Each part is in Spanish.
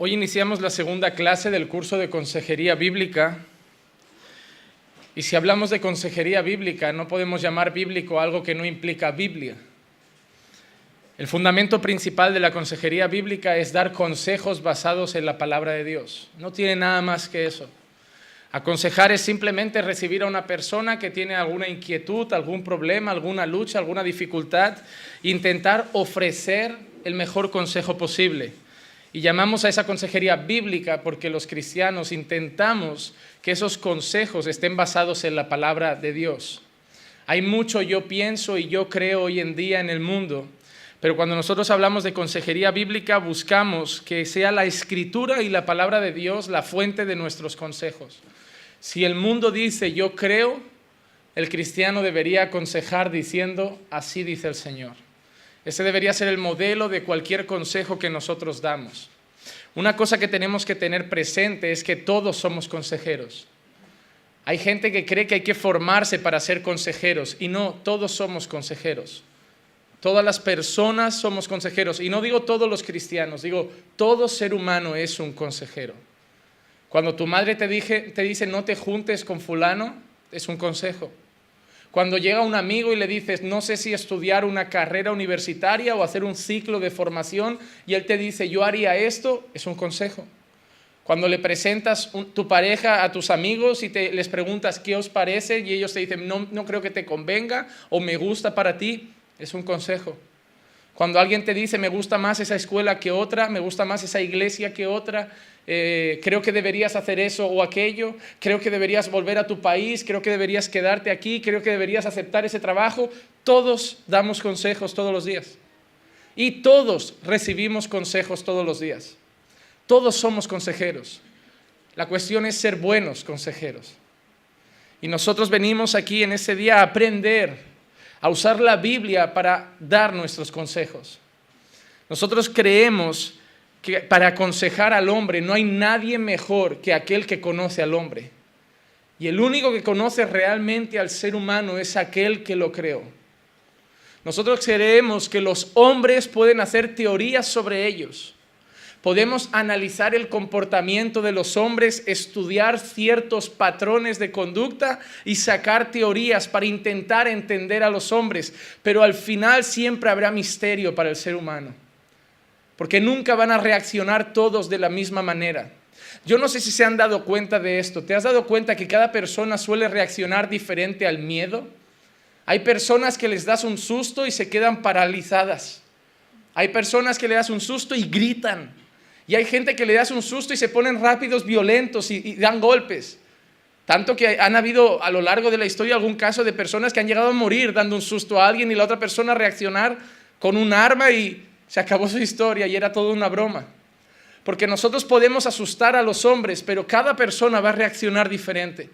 Hoy iniciamos la segunda clase del curso de Consejería Bíblica. Y si hablamos de consejería bíblica, no podemos llamar bíblico algo que no implica Biblia. El fundamento principal de la consejería bíblica es dar consejos basados en la palabra de Dios. No tiene nada más que eso. Aconsejar es simplemente recibir a una persona que tiene alguna inquietud, algún problema, alguna lucha, alguna dificultad, e intentar ofrecer el mejor consejo posible. Y llamamos a esa consejería bíblica porque los cristianos intentamos que esos consejos estén basados en la palabra de Dios. Hay mucho yo pienso y yo creo hoy en día en el mundo, pero cuando nosotros hablamos de consejería bíblica buscamos que sea la Escritura y la palabra de Dios la fuente de nuestros consejos. Si el mundo dice yo creo, el cristiano debería aconsejar diciendo así dice el Señor. Ese debería ser el modelo de cualquier consejo que nosotros damos. Una cosa que tenemos que tener presente es que todos somos consejeros. Hay gente que cree que hay que formarse para ser consejeros y no, todos somos consejeros. Todas las personas somos consejeros y no digo todos los cristianos, digo todo ser humano es un consejero. Cuando tu madre te dice no te juntes con fulano, es un consejo. Cuando llega un amigo y le dices, no sé si estudiar una carrera universitaria o hacer un ciclo de formación, y él te dice, yo haría esto, es un consejo. Cuando le presentas tu pareja a tus amigos y les preguntas qué os parece, y ellos te dicen, no creo que te convenga, o me gusta para ti, es un consejo. Cuando alguien te dice, me gusta más esa escuela que otra, me gusta más esa iglesia que otra, creo que deberías hacer eso o aquello, creo que deberías volver a tu país, creo que deberías quedarte aquí, creo que deberías aceptar ese trabajo. Todos damos consejos todos los días y todos recibimos consejos todos los días. Todos somos consejeros. La cuestión es ser buenos consejeros. Y nosotros venimos aquí en ese día a aprender, a usar la Biblia para dar nuestros consejos. Nosotros creemos que para aconsejar al hombre no hay nadie mejor que aquel que conoce al hombre. Y el único que conoce realmente al ser humano es aquel que lo creó. Nosotros creemos que los hombres pueden hacer teorías sobre ellos. Podemos analizar el comportamiento de los hombres, estudiar ciertos patrones de conducta y sacar teorías para intentar entender a los hombres, pero al final siempre habrá misterio para el ser humano, porque nunca van a reaccionar todos de la misma manera. Yo no sé si se han dado cuenta de esto. ¿Te has dado cuenta que cada persona suele reaccionar diferente al miedo? Hay personas que les das un susto y se quedan paralizadas. Hay personas que le das un susto y gritan. Y hay gente que le das un susto y se ponen rápidos, violentos y dan golpes. Tanto que han habido a lo largo de la historia algún caso de personas que han llegado a morir dando un susto a alguien y la otra persona reaccionar con un arma y se acabó su historia y era todo una broma. Porque nosotros podemos asustar a los hombres, pero cada persona va a reaccionar diferente.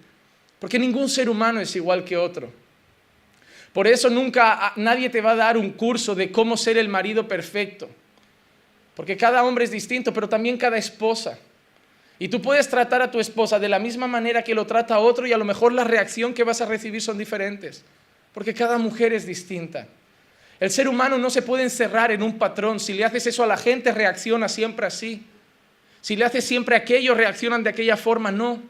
Porque ningún ser humano es igual que otro. Por eso nunca nadie te va a dar un curso de cómo ser el marido perfecto. Porque cada hombre es distinto, pero también cada esposa. Y tú puedes tratar a tu esposa de la misma manera que lo trata a otro y a lo mejor la reacción que vas a recibir son diferentes. Porque cada mujer es distinta. El ser humano no se puede encerrar en un patrón. Si le haces eso a la gente, reacciona siempre así. Si le haces siempre aquello, reaccionan de aquella forma. No.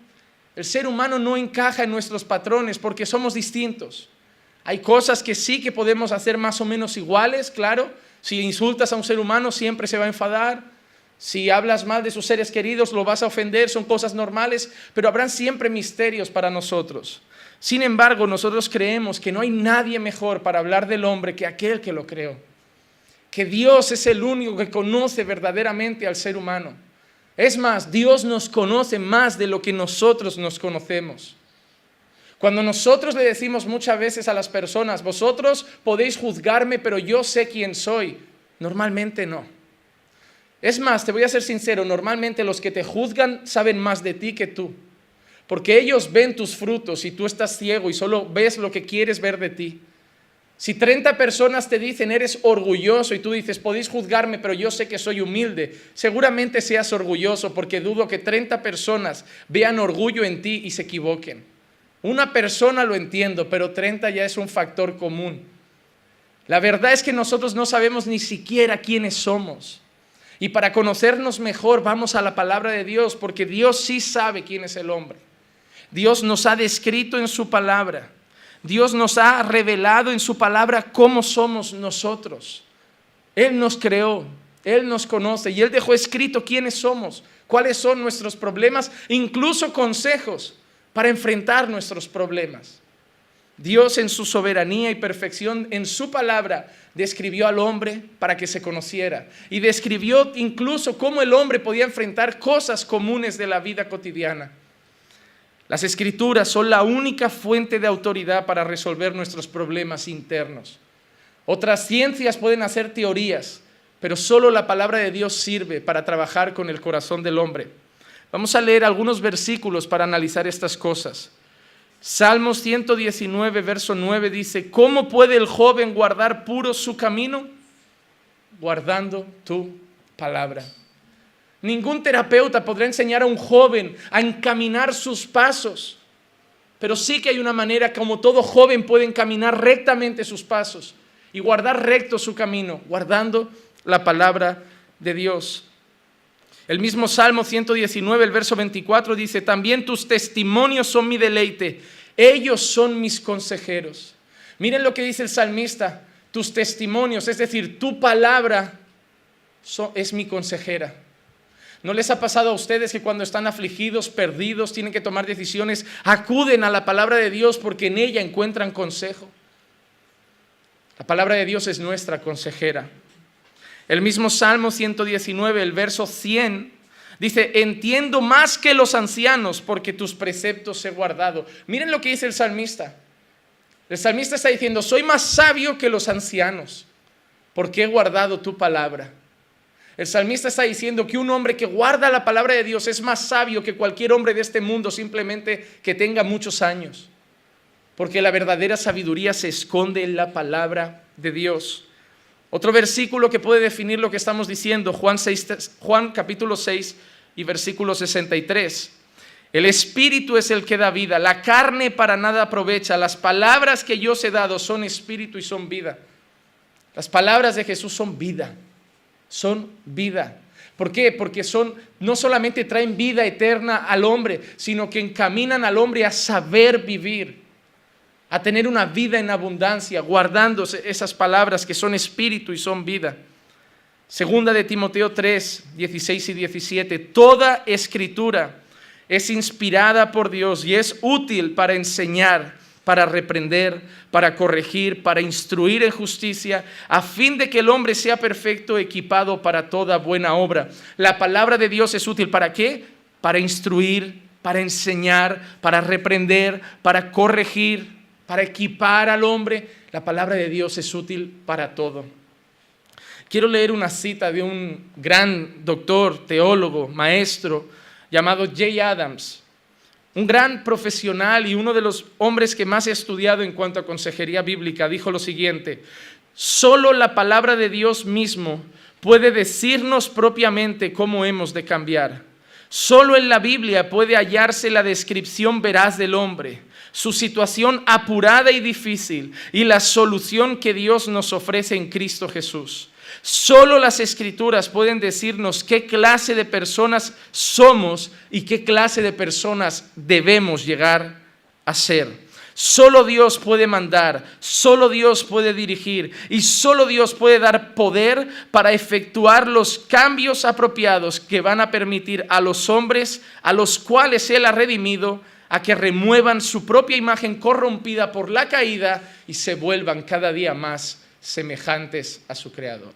El ser humano no encaja en nuestros patrones porque somos distintos. Hay cosas que sí que podemos hacer más o menos iguales, claro. Si insultas a un ser humano, siempre se va a enfadar. Si hablas mal de sus seres queridos, lo vas a ofender. Son cosas normales, pero habrán siempre misterios para nosotros. Sin embargo, nosotros creemos que no hay nadie mejor para hablar del hombre que aquel que lo creó. Que Dios es el único que conoce verdaderamente al ser humano. Es más, Dios nos conoce más de lo que nosotros nos conocemos. Cuando nosotros le decimos muchas veces a las personas, vosotros podéis juzgarme, pero yo sé quién soy, normalmente no. Es más, te voy a ser sincero, normalmente los que te juzgan saben más de ti que tú, porque ellos ven tus frutos y tú estás ciego y solo ves lo que quieres ver de ti. Si 30 personas te dicen eres orgulloso y tú dices podéis juzgarme, pero yo sé que soy humilde, seguramente seas orgulloso porque dudo que 30 personas vean orgullo en ti y se equivoquen. Una persona lo entiendo, pero 30 ya es un factor común. La verdad es que nosotros no sabemos ni siquiera quiénes somos. Y para conocernos mejor vamos a la palabra de Dios, porque Dios sí sabe quién es el hombre. Dios nos ha descrito en su palabra. Dios nos ha revelado en su palabra cómo somos nosotros. Él nos creó, Él nos conoce y Él dejó escrito quiénes somos, cuáles son nuestros problemas, incluso consejos para enfrentar nuestros problemas. Dios en su soberanía y perfección en su palabra describió al hombre para que se conociera y describió incluso cómo el hombre podía enfrentar cosas comunes de la vida cotidiana. Las Escrituras son la única fuente de autoridad para resolver nuestros problemas internos. Otras ciencias pueden hacer teorías, pero solo la palabra de Dios sirve para trabajar con el corazón del hombre. Vamos a leer algunos versículos para analizar estas cosas. Salmos 119, verso 9 dice: ¿Cómo puede el joven guardar puro su camino? Guardando tu palabra. Ningún terapeuta podrá enseñar a un joven a encaminar sus pasos, pero sí que hay una manera como todo joven puede encaminar rectamente sus pasos y guardar recto su camino, guardando la palabra de Dios. El mismo Salmo 119, el verso 24 dice: también tus testimonios son mi deleite, ellos son mis consejeros. Miren lo que dice el salmista: tus testimonios, es decir, tu palabra es mi consejera. ¿No les ha pasado a ustedes que cuando están afligidos, perdidos, tienen que tomar decisiones, acuden a la palabra de Dios porque en ella encuentran consejo? La palabra de Dios es nuestra consejera. El mismo Salmo 119, el verso 100, dice: entiendo más que los ancianos porque tus preceptos he guardado. Miren lo que dice el salmista. El salmista está diciendo: soy más sabio que los ancianos porque he guardado tu palabra. El salmista está diciendo que un hombre que guarda la palabra de Dios es más sabio que cualquier hombre de este mundo, simplemente que tenga muchos años. Porque la verdadera sabiduría se esconde en la palabra de Dios. Otro versículo que puede definir lo que estamos diciendo, Juan capítulo 6 y versículo 63. El Espíritu es el que da vida, la carne para nada aprovecha. Las palabras que yo os he dado son espíritu y son vida. Las palabras de Jesús son vida. Son vida. ¿Por qué? Porque no solamente traen vida eterna al hombre, sino que encaminan al hombre a saber vivir, a tener una vida en abundancia, guardándose esas palabras que son espíritu y son vida. Segunda de Timoteo 3, 16 y 17. Toda escritura es inspirada por Dios y es útil para enseñar, para reprender, para corregir, para instruir en justicia, a fin de que el hombre sea perfecto, equipado para toda buena obra. La palabra de Dios es útil, ¿para qué? Para instruir, para enseñar, para reprender, para corregir, para equipar al hombre. La palabra de Dios es útil para todo. Quiero leer una cita de un gran doctor, teólogo, maestro, llamado Jay Adams. Un gran profesional y uno de los hombres que más he estudiado en cuanto a consejería bíblica, dijo lo siguiente: solo la palabra de Dios mismo puede decirnos propiamente cómo hemos de cambiar. Solo en la Biblia puede hallarse la descripción veraz del hombre, su situación apurada y difícil y la solución que Dios nos ofrece en Cristo Jesús. Solo las Escrituras pueden decirnos qué clase de personas somos y qué clase de personas debemos llegar a ser. Solo Dios puede mandar, solo Dios puede dirigir y solo Dios puede dar poder para efectuar los cambios apropiados que van a permitir a los hombres a los cuales Él ha redimido a que remuevan su propia imagen corrompida por la caída y se vuelvan cada día más semejantes a su Creador.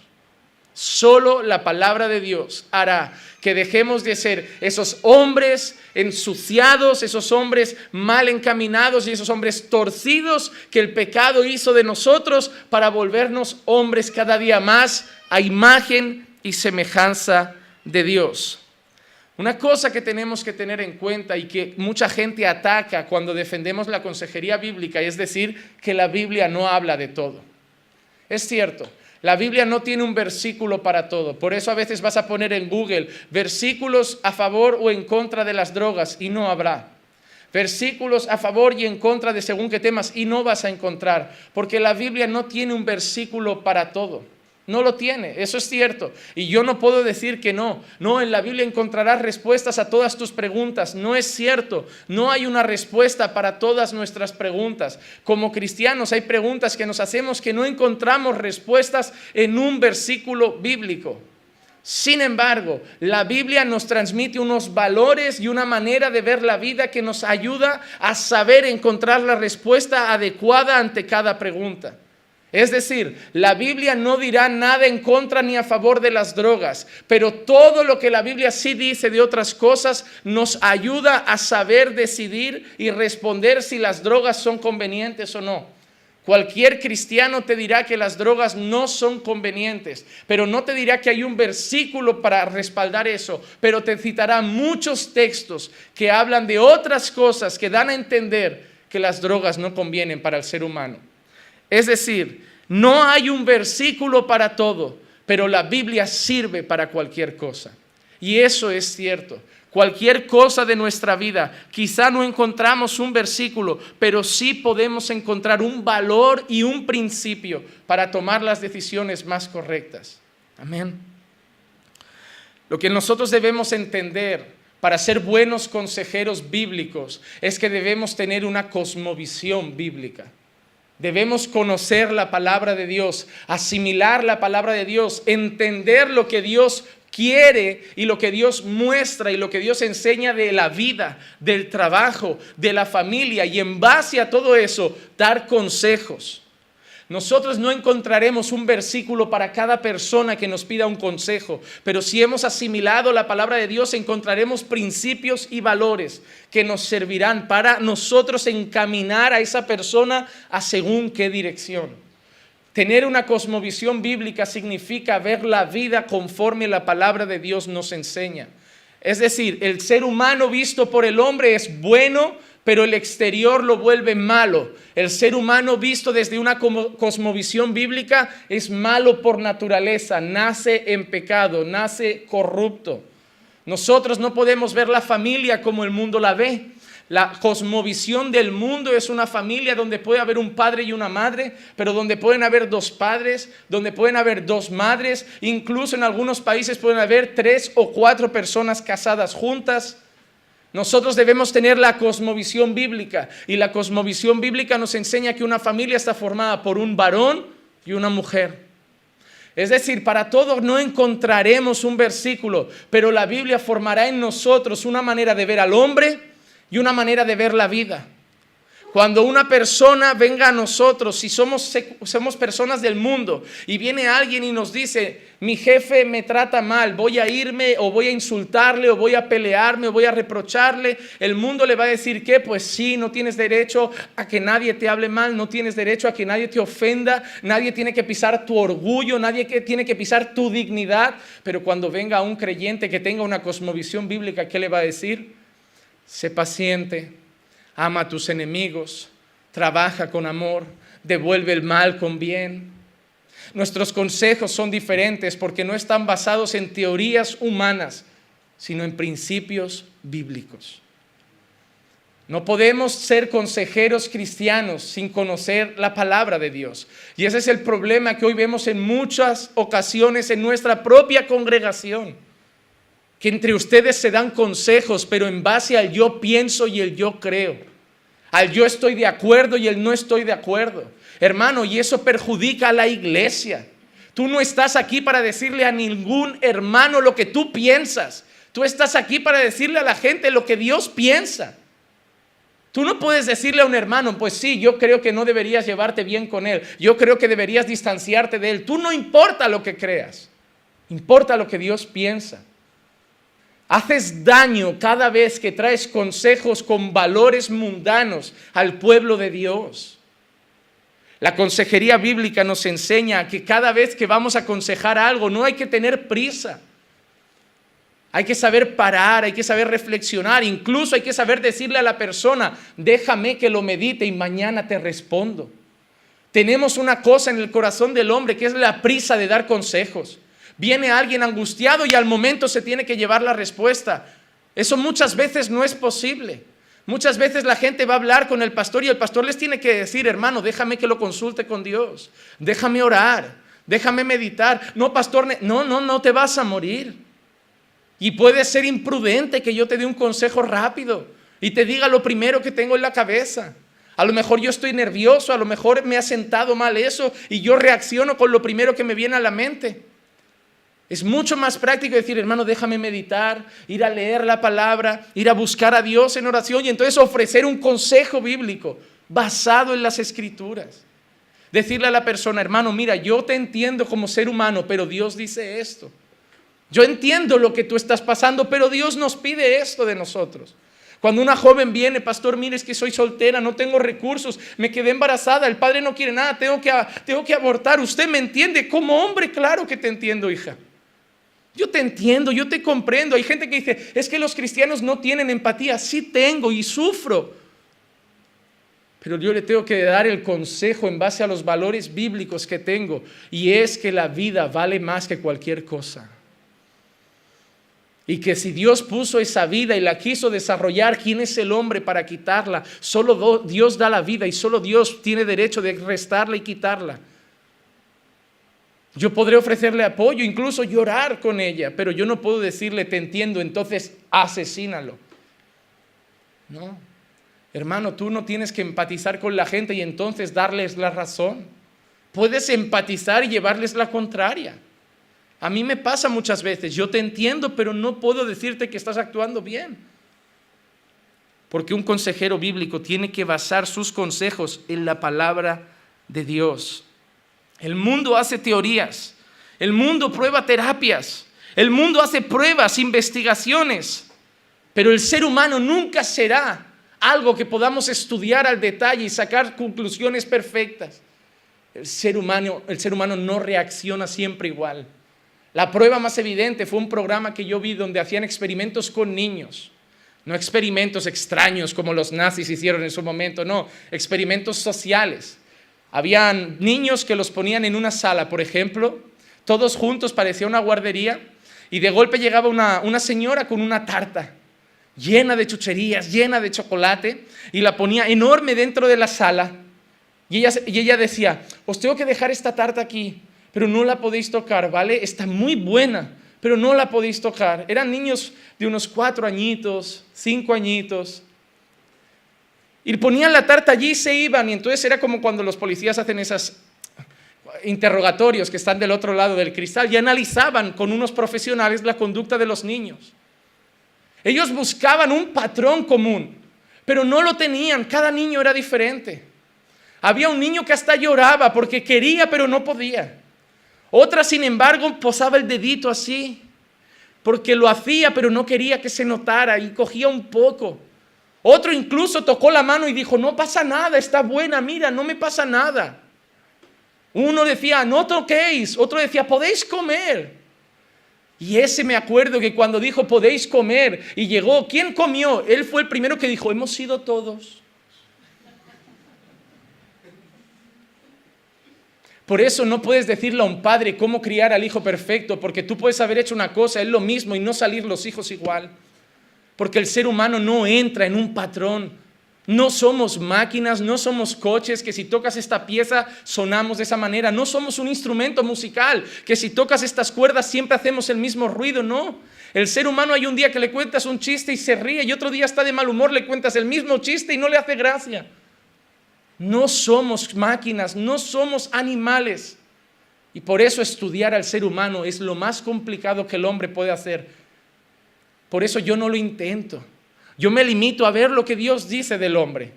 Solo la palabra de Dios hará que dejemos de ser esos hombres ensuciados, esos hombres mal encaminados y esos hombres torcidos que el pecado hizo de nosotros, para volvernos hombres cada día más a imagen y semejanza de Dios. Una cosa que tenemos que tener en cuenta y que mucha gente ataca cuando defendemos la consejería bíblica es decir que la Biblia no habla de todo. Es cierto. La Biblia no tiene un versículo para todo. Por eso a veces vas a poner en Google versículos a favor o en contra de las drogas y no habrá. Versículos a favor y en contra de según qué temas y no vas a encontrar. Porque la Biblia no tiene un versículo para todo. No lo tiene, eso es cierto. Y yo no puedo decir que no. No, en la Biblia encontrarás respuestas a todas tus preguntas. No es cierto. No hay una respuesta para todas nuestras preguntas. Como cristianos hay preguntas que nos hacemos que no encontramos respuestas en un versículo bíblico. Sin embargo, la Biblia nos transmite unos valores y una manera de ver la vida que nos ayuda a saber encontrar la respuesta adecuada ante cada pregunta. Es decir, la Biblia no dirá nada en contra ni a favor de las drogas, pero todo lo que la Biblia sí dice de otras cosas nos ayuda a saber decidir y responder si las drogas son convenientes o no. Cualquier cristiano te dirá que las drogas no son convenientes, pero no te dirá que hay un versículo para respaldar eso, pero te citará muchos textos que hablan de otras cosas que dan a entender que las drogas no convienen para el ser humano. Es decir, no hay un versículo para todo, pero la Biblia sirve para cualquier cosa. Y eso es cierto. Cualquier cosa de nuestra vida, quizá no encontramos un versículo, pero sí podemos encontrar un valor y un principio para tomar las decisiones más correctas. Amén. Lo que nosotros debemos entender para ser buenos consejeros bíblicos es que debemos tener una cosmovisión bíblica. Debemos conocer la palabra de Dios, asimilar la palabra de Dios, entender lo que Dios quiere y lo que Dios muestra y lo que Dios enseña de la vida, del trabajo, de la familia, y en base a todo eso dar consejos. Nosotros no encontraremos un versículo para cada persona que nos pida un consejo, pero si hemos asimilado la palabra de Dios encontraremos principios y valores que nos servirán para nosotros encaminar a esa persona a según qué dirección. Tener una cosmovisión bíblica significa ver la vida conforme la palabra de Dios nos enseña. Es decir, el ser humano visto por el hombre es bueno, pero el exterior lo vuelve malo. El ser humano visto desde una cosmovisión bíblica es malo por naturaleza, nace en pecado, nace corrupto. Nosotros no podemos ver la familia como el mundo la ve. La cosmovisión del mundo es una familia donde puede haber un padre y una madre, pero donde pueden haber dos padres, donde pueden haber dos madres, incluso en algunos países pueden haber 3 o 4 personas casadas juntas. Nosotros debemos tener la cosmovisión bíblica, y la cosmovisión bíblica nos enseña que una familia está formada por un varón y una mujer. Es decir, para todos no encontraremos un versículo, pero la Biblia formará en nosotros una manera de ver al hombre y una manera de ver la vida. Cuando una persona venga a nosotros, si somos personas del mundo, y viene alguien y nos dice, mi jefe me trata mal, voy a irme o voy a insultarle o voy a pelearme o voy a reprocharle, el mundo le va a decir que pues sí, no tienes derecho a que nadie te hable mal, no tienes derecho a que nadie te ofenda, nadie tiene que pisar tu orgullo, nadie tiene que pisar tu dignidad. Pero cuando venga un creyente que tenga una cosmovisión bíblica, ¿qué le va a decir? Sé paciente, ama a tus enemigos, trabaja con amor, devuelve el mal con bien. Nuestros consejos son diferentes porque no están basados en teorías humanas, sino en principios bíblicos. No podemos ser consejeros cristianos sin conocer la palabra de Dios. Y ese es el problema que hoy vemos en muchas ocasiones en nuestra propia congregación. Que entre ustedes se dan consejos, pero en base al yo pienso y el yo creo. Al yo estoy de acuerdo y el no estoy de acuerdo. Hermano, y eso perjudica a la iglesia. Tú no estás aquí para decirle a ningún hermano lo que tú piensas. Tú estás aquí para decirle a la gente lo que Dios piensa. Tú no puedes decirle a un hermano, pues sí, yo creo que no deberías llevarte bien con él. Yo creo que deberías distanciarte de él. Tú no importa lo que creas. Importa lo que Dios piensa. Haces daño cada vez que traes consejos con valores mundanos al pueblo de Dios. La consejería bíblica nos enseña que cada vez que vamos a aconsejar algo no hay que tener prisa. Hay que saber parar, hay que saber reflexionar, incluso hay que saber decirle a la persona, déjame que lo medite y mañana te respondo. Tenemos una cosa en el corazón del hombre que es la prisa de dar consejos. Viene alguien angustiado y al momento se tiene que llevar la respuesta. Eso muchas veces no es posible. Muchas veces la gente va a hablar con el pastor y el pastor les tiene que decir, hermano, déjame que lo consulte con Dios. Déjame orar. déjame meditar. No, pastor, no te vas a morir. Y puede ser imprudente que yo te dé un consejo rápido y te diga lo primero que tengo en la cabeza. A lo mejor yo estoy nervioso, a lo mejor me ha sentado mal eso y yo reacciono con lo primero que me viene a la mente. Es mucho más práctico decir, hermano, déjame meditar, ir a leer la palabra, ir a buscar a Dios en oración y entonces ofrecer un consejo bíblico basado en las Escrituras. Decirle a la persona, hermano, mira, yo te entiendo como ser humano, pero Dios dice esto. Yo entiendo lo que tú estás pasando, pero Dios nos pide esto de nosotros. Cuando una joven viene, pastor, mire, es que soy soltera, no tengo recursos, me quedé embarazada, el padre no quiere nada, tengo que abortar. ¿Usted me entiende? Como hombre, claro que te entiendo, hija. Yo te entiendo, yo te comprendo. Hay gente que dice, es que los cristianos no tienen empatía. Sí tengo y sufro. Pero yo le tengo que dar el consejo en base a los valores bíblicos que tengo. Y es que la vida vale más que cualquier cosa. Y que si Dios puso esa vida y la quiso desarrollar, ¿quién es el hombre para quitarla? Solo Dios da la vida y solo Dios tiene derecho de restarla y quitarla. Yo podré ofrecerle apoyo, incluso llorar con ella, pero yo no puedo decirle, te entiendo, entonces asesínalo. No, hermano, tú no tienes que empatizar con la gente y entonces darles la razón. Puedes empatizar y llevarles la contraria. A mí me pasa muchas veces, yo te entiendo, pero no puedo decirte que estás actuando bien. Porque un consejero bíblico tiene que basar sus consejos en la palabra de Dios. El mundo hace teorías, el mundo prueba terapias, el mundo hace pruebas, investigaciones, pero el ser humano nunca será algo que podamos estudiar al detalle y sacar conclusiones perfectas. El ser humano no reacciona siempre igual. La prueba más evidente fue un programa que yo vi donde hacían experimentos con niños. No experimentos extraños como los nazis hicieron en su momento, no, experimentos sociales. Habían niños que los ponían en una sala, por ejemplo, todos juntos, parecía una guardería, y de golpe llegaba una señora con una tarta llena de chucherías, llena de chocolate, y la ponía enorme dentro de la sala. Y ella decía, os tengo que dejar esta tarta aquí, pero no la podéis tocar, ¿vale? Está muy buena, pero no la podéis tocar. Eran niños de unos 4 añitos, 5 añitos. Y ponían la tarta allí y se iban. Y entonces era como cuando los policías hacen esos interrogatorios que están del otro lado del cristal y analizaban con unos profesionales la conducta de los niños. Ellos buscaban un patrón común, pero no lo tenían. Cada niño era diferente. Había un niño que hasta lloraba porque quería, pero no podía. Otra, sin embargo, posaba el dedito así, porque lo hacía, pero no quería que se notara y cogía un poco. Otro incluso tocó la mano y dijo, no pasa nada, está buena, mira, no me pasa nada. Uno decía, no toquéis, otro decía, podéis comer. Y ese me acuerdo que cuando dijo, podéis comer, y llegó, ¿quién comió? Él fue el primero que dijo, hemos sido todos. Por eso no puedes decirle a un padre cómo criar al hijo perfecto, porque tú puedes haber hecho una cosa, es lo mismo, y no salir los hijos igual. Porque el ser humano no entra en un patrón. No somos máquinas, no somos coches que si tocas esta pieza sonamos de esa manera. No somos un instrumento musical que si tocas estas cuerdas siempre hacemos el mismo ruido, no. El ser humano hay un día que le cuentas un chiste y se ríe y otro día está de mal humor, le cuentas el mismo chiste y no le hace gracia. No somos máquinas, no somos animales. Y por eso estudiar al ser humano es lo más complicado que el hombre puede hacer. Por eso yo no lo intento. Yo me limito a ver lo que Dios dice del hombre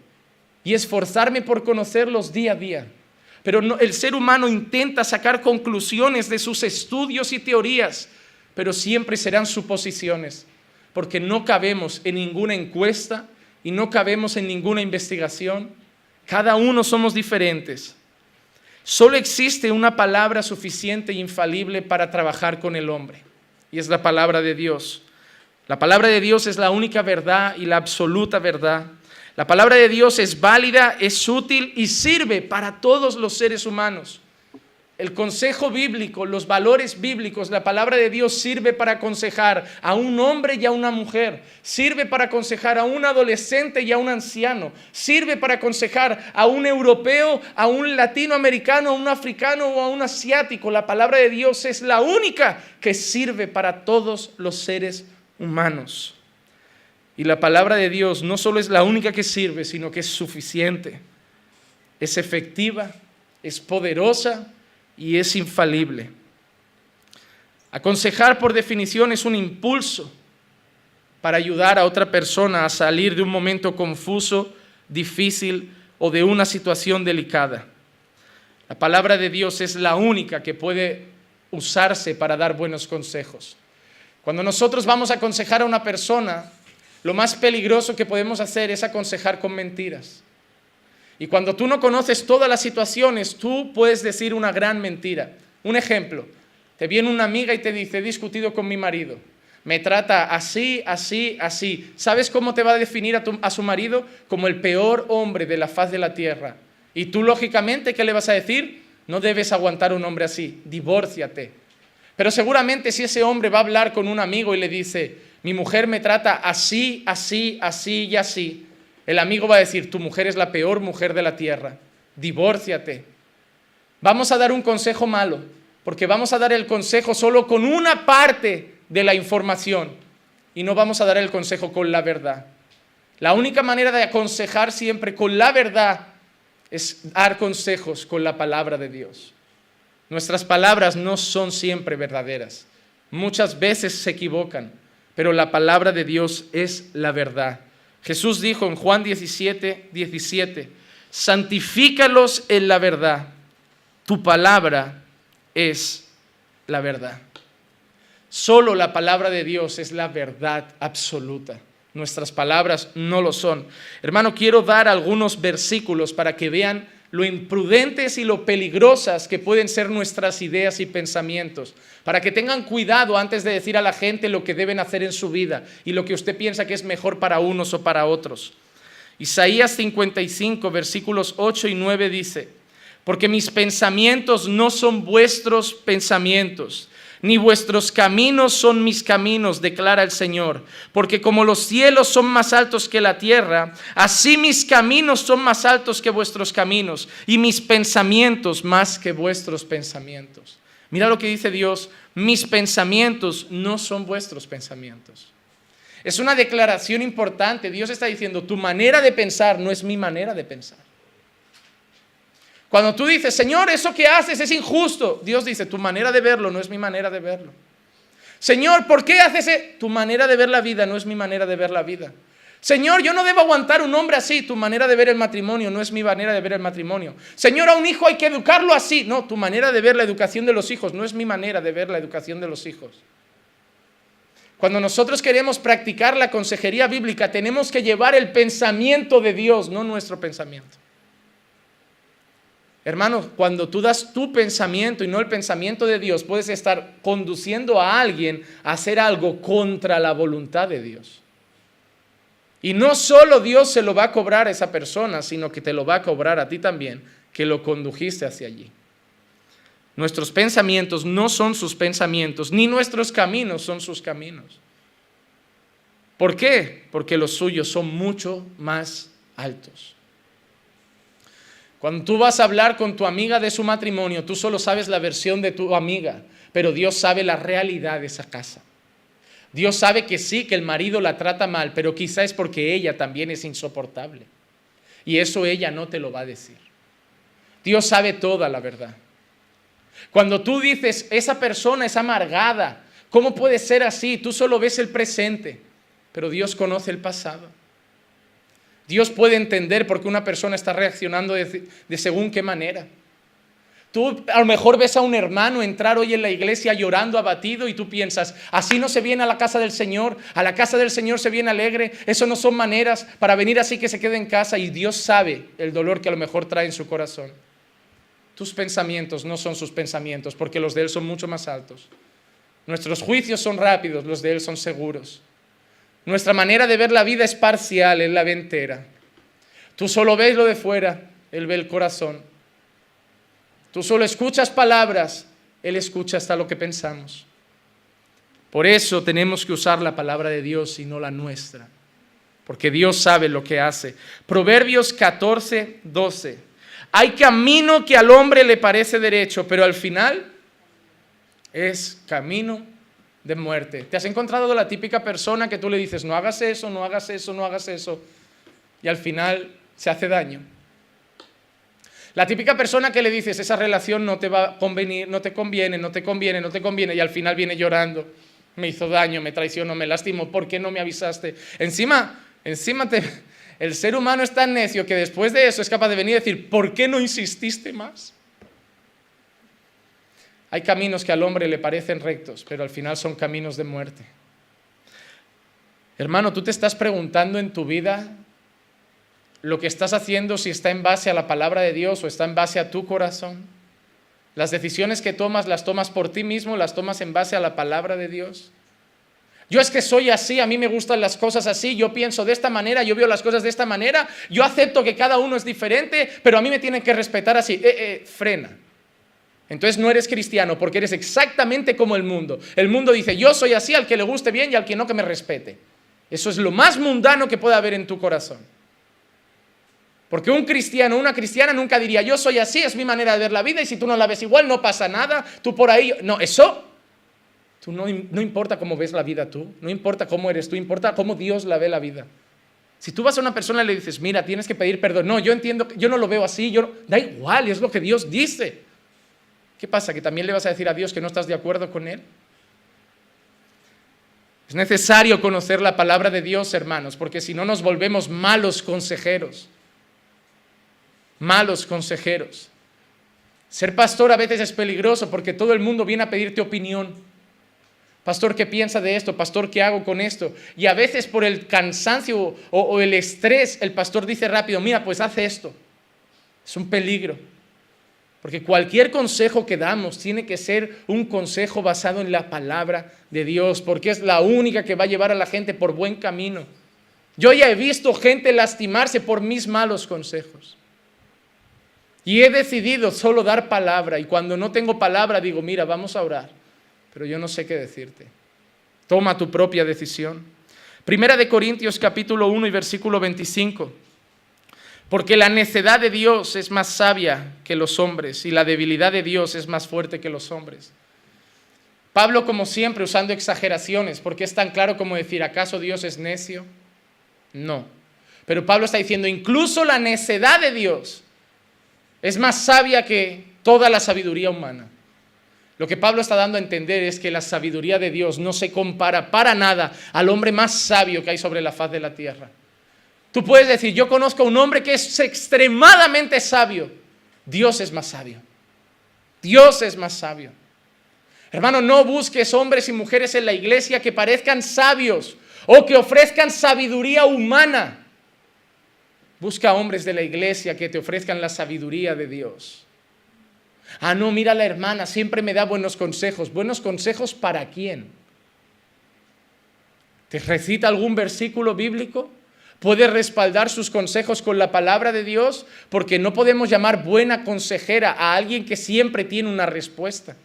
y esforzarme por conocerlos día a día. Pero no, el ser humano intenta sacar conclusiones de sus estudios y teorías, pero siempre serán suposiciones, porque no cabemos en ninguna encuesta y no cabemos en ninguna investigación. Cada uno somos diferentes. Solo existe una palabra suficiente e infalible para trabajar con el hombre, y es la palabra de Dios. La palabra de Dios es la única verdad y la absoluta verdad. La palabra de Dios es válida, es útil y sirve para todos los seres humanos. El consejo bíblico, los valores bíblicos, la palabra de Dios sirve para aconsejar a un hombre y a una mujer, sirve para aconsejar a un adolescente y a un anciano, sirve para aconsejar a un europeo, a un latinoamericano, a un africano o a un asiático. La palabra de Dios es la única que sirve para todos los seres humanos. Y la palabra de Dios no solo es la única que sirve, sino que es suficiente, es efectiva, es poderosa y es infalible. Aconsejar, por definición, es un impulso para ayudar a otra persona a salir de un momento confuso, difícil o de una situación delicada. La palabra de Dios es la única que puede usarse para dar buenos consejos. Cuando nosotros vamos a aconsejar a una persona, lo más peligroso que podemos hacer es aconsejar con mentiras. Y cuando tú no conoces todas las situaciones, tú puedes decir una gran mentira. Un ejemplo, te viene una amiga y te dice: he discutido con mi marido, me trata así, así, así. ¿Sabes cómo te va a definir a su marido? Como el peor hombre de la faz de la tierra. Y tú, lógicamente, ¿qué le vas a decir? No debes aguantar un hombre así, divórciate. Pero seguramente si ese hombre va a hablar con un amigo y le dice: mi mujer me trata así, así, así y así, el amigo va a decir: tu mujer es la peor mujer de la tierra, divórciate. Vamos a dar un consejo malo, porque vamos a dar el consejo solo con una parte de la información y no vamos a dar el consejo con la verdad. La única manera de aconsejar siempre con la verdad es dar consejos con la palabra de Dios. Nuestras palabras no son siempre verdaderas, muchas veces se equivocan, pero la palabra de Dios es la verdad. Jesús dijo en Juan 17:17, santifícalos en la verdad, tu palabra es la verdad. Solo la palabra de Dios es la verdad absoluta. Nuestras palabras no lo son. Hermano, quiero dar algunos versículos para que vean lo imprudentes y lo peligrosas que pueden ser nuestras ideas y pensamientos, para que tengan cuidado antes de decir a la gente lo que deben hacer en su vida y lo que usted piensa que es mejor para unos o para otros. Isaías 55, versículos 8 y 9 dice: porque mis pensamientos no son vuestros pensamientos, ni vuestros caminos son mis caminos, declara el Señor. Porque como los cielos son más altos que la tierra, así mis caminos son más altos que vuestros caminos, y mis pensamientos más que vuestros pensamientos. Mira lo que dice Dios: mis pensamientos no son vuestros pensamientos. Es una declaración importante. Dios está diciendo: tu manera de pensar no es mi manera de pensar. Cuando tú dices: Señor, eso que haces es injusto, Dios dice: tu manera de verlo no es mi manera de verlo. Señor, ¿por qué haces eso? Tu manera de ver la vida no es mi manera de ver la vida. Señor, yo no debo aguantar un hombre así. Tu manera de ver el matrimonio no es mi manera de ver el matrimonio. Señor, a un hijo hay que educarlo así. No, tu manera de ver la educación de los hijos no es mi manera de ver la educación de los hijos. Cuando nosotros queremos practicar la consejería bíblica, tenemos que llevar el pensamiento de Dios, no nuestro pensamiento. Hermano, cuando tú das tu pensamiento y no el pensamiento de Dios, puedes estar conduciendo a alguien a hacer algo contra la voluntad de Dios. Y no solo Dios se lo va a cobrar a esa persona, sino que te lo va a cobrar a ti también, que lo condujiste hacia allí. Nuestros pensamientos no son sus pensamientos, ni nuestros caminos son sus caminos. ¿Por qué? Porque los suyos son mucho más altos. Cuando tú vas a hablar con tu amiga de su matrimonio, tú solo sabes la versión de tu amiga, pero Dios sabe la realidad de esa casa. Dios sabe que sí, que el marido la trata mal, pero quizá es porque ella también es insoportable. Y eso ella no te lo va a decir. Dios sabe toda la verdad. Cuando tú dices: esa persona es amargada, ¿cómo puede ser así? Tú solo ves el presente, pero Dios conoce el pasado. Dios puede entender por qué una persona está reaccionando de según qué manera. Tú a lo mejor ves a un hermano entrar hoy en la iglesia llorando, abatido, y tú piensas: así no se viene a la casa del Señor, a la casa del Señor se viene alegre, eso no son maneras para venir así que se quede en casa. Y Dios sabe el dolor que a lo mejor trae en su corazón. Tus pensamientos no son sus pensamientos, porque los de Él son mucho más altos. Nuestros juicios son rápidos, los de Él son seguros. Nuestra manera de ver la vida es parcial, Él la ve entera. Tú solo ves lo de fuera, Él ve el corazón. Tú solo escuchas palabras, Él escucha hasta lo que pensamos. Por eso tenemos que usar la palabra de Dios y no la nuestra, porque Dios sabe lo que hace. Proverbios 14, 12. Hay camino que al hombre le parece derecho, pero al final es camino de muerte. ¿Te has encontrado la típica persona que tú le dices, no hagas eso, no hagas eso, no hagas eso, y al final se hace daño? La típica persona que le dices, esa relación no te va a convenir, no te conviene, no te conviene, no te conviene, y al final viene llorando, me hizo daño, me traicionó, me lastimó, ¿por qué no me avisaste? Encima el ser humano es tan necio que después de eso es capaz de venir y decir, ¿por qué no insististe más? Hay caminos que al hombre le parecen rectos, pero al final son caminos de muerte. Hermano, tú te estás preguntando en tu vida lo que estás haciendo, si está en base a la palabra de Dios o está en base a tu corazón. Las decisiones que tomas, ¿las tomas por ti mismo? ¿Las tomas en base a la palabra de Dios? Yo es que soy así, a mí me gustan las cosas así, yo pienso de esta manera, yo veo las cosas de esta manera, yo acepto que cada uno es diferente, pero a mí me tienen que respetar así. Frena. Entonces no eres cristiano porque eres exactamente como el mundo. El mundo dice, yo soy así, al que le guste bien y al que no, que me respete. Eso es lo más mundano que puede haber en tu corazón. Porque un cristiano, una cristiana nunca diría, yo soy así, es mi manera de ver la vida y si tú no la ves igual no pasa nada, tú por ahí... No, eso... Tú no importa cómo ves la vida tú, no importa cómo eres tú, importa cómo Dios la ve la vida. Si tú vas a una persona y le dices, mira, tienes que pedir perdón. No, yo entiendo, yo no lo veo así, da igual, es lo que Dios dice. ¿Qué pasa? ¿Que también le vas a decir a Dios que no estás de acuerdo con Él? Es necesario conocer la palabra de Dios, hermanos, porque si no nos volvemos malos consejeros. Malos consejeros. Ser pastor a veces es peligroso porque todo el mundo viene a pedirte opinión. Pastor, ¿qué piensa de esto? Pastor, ¿qué hago con esto? Y a veces por el cansancio o el estrés, el pastor dice rápido, mira, pues haz esto. Es un peligro. Porque cualquier consejo que damos tiene que ser un consejo basado en la palabra de Dios, porque es la única que va a llevar a la gente por buen camino. Yo ya he visto gente lastimarse por mis malos consejos. Y he decidido solo dar palabra, y cuando no tengo palabra digo, mira, vamos a orar. Pero yo no sé qué decirte. Toma tu propia decisión. Primera de Corintios capítulo 1 y versículo 25. Porque la necedad de Dios es más sabia que los hombres y la debilidad de Dios es más fuerte que los hombres. Pablo, como siempre, usando exageraciones, porque es tan claro como decir, ¿acaso Dios es necio? No. Pero Pablo está diciendo, incluso la necedad de Dios es más sabia que toda la sabiduría humana. Lo que Pablo está dando a entender es que la sabiduría de Dios no se compara para nada al hombre más sabio que hay sobre la faz de la tierra. Tú puedes decir, yo conozco a un hombre que es extremadamente sabio. Dios es más sabio. Dios es más sabio. Hermano, no busques hombres y mujeres en la iglesia que parezcan sabios o que ofrezcan sabiduría humana. Busca hombres de la iglesia que te ofrezcan la sabiduría de Dios. Ah, no, mira la hermana, siempre me da buenos consejos. ¿Buenos consejos para quién? ¿Te recita algún versículo bíblico? ¿Puede respaldar sus consejos con la palabra de Dios? Porque no podemos llamar buena consejera a alguien que siempre tiene una respuesta.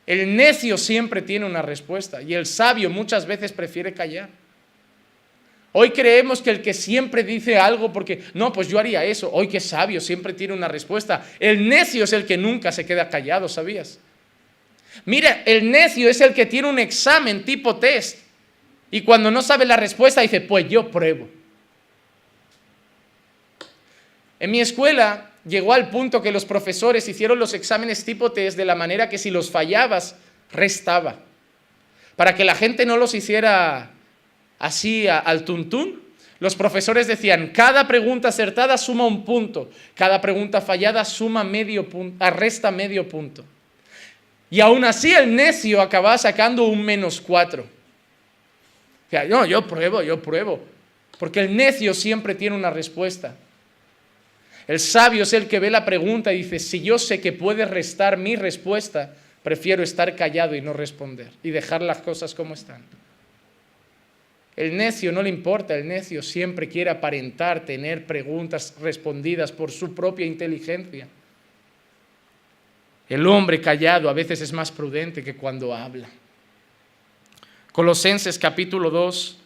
El necio siempre tiene una respuesta y el sabio muchas veces prefiere callar. Hoy creemos que el que siempre dice algo porque, no, pues yo haría eso. Hoy que sabio, siempre tiene una respuesta. El necio es el que nunca se queda callado, ¿sabías? Mira, el necio es el que tiene un examen tipo test y cuando no sabe la respuesta dice, pues yo pruebo. En mi escuela llegó al punto que los profesores hicieron los exámenes tipo test de la manera que si los fallabas, restaba. Para que la gente no los hiciera así al tuntún, los profesores decían, cada pregunta acertada suma un punto, cada pregunta fallada suma medio punto, resta medio punto. Y aún así el necio acababa sacando un -4. O sea, no, yo pruebo, porque el necio siempre tiene una respuesta. El sabio es el que ve la pregunta y dice, si yo sé que puede restar mi respuesta, prefiero estar callado y no responder y dejar las cosas como están. El necio no le importa, el necio siempre quiere aparentar tener preguntas respondidas por su propia inteligencia. El hombre callado a veces es más prudente que cuando habla. Colosenses capítulo 2,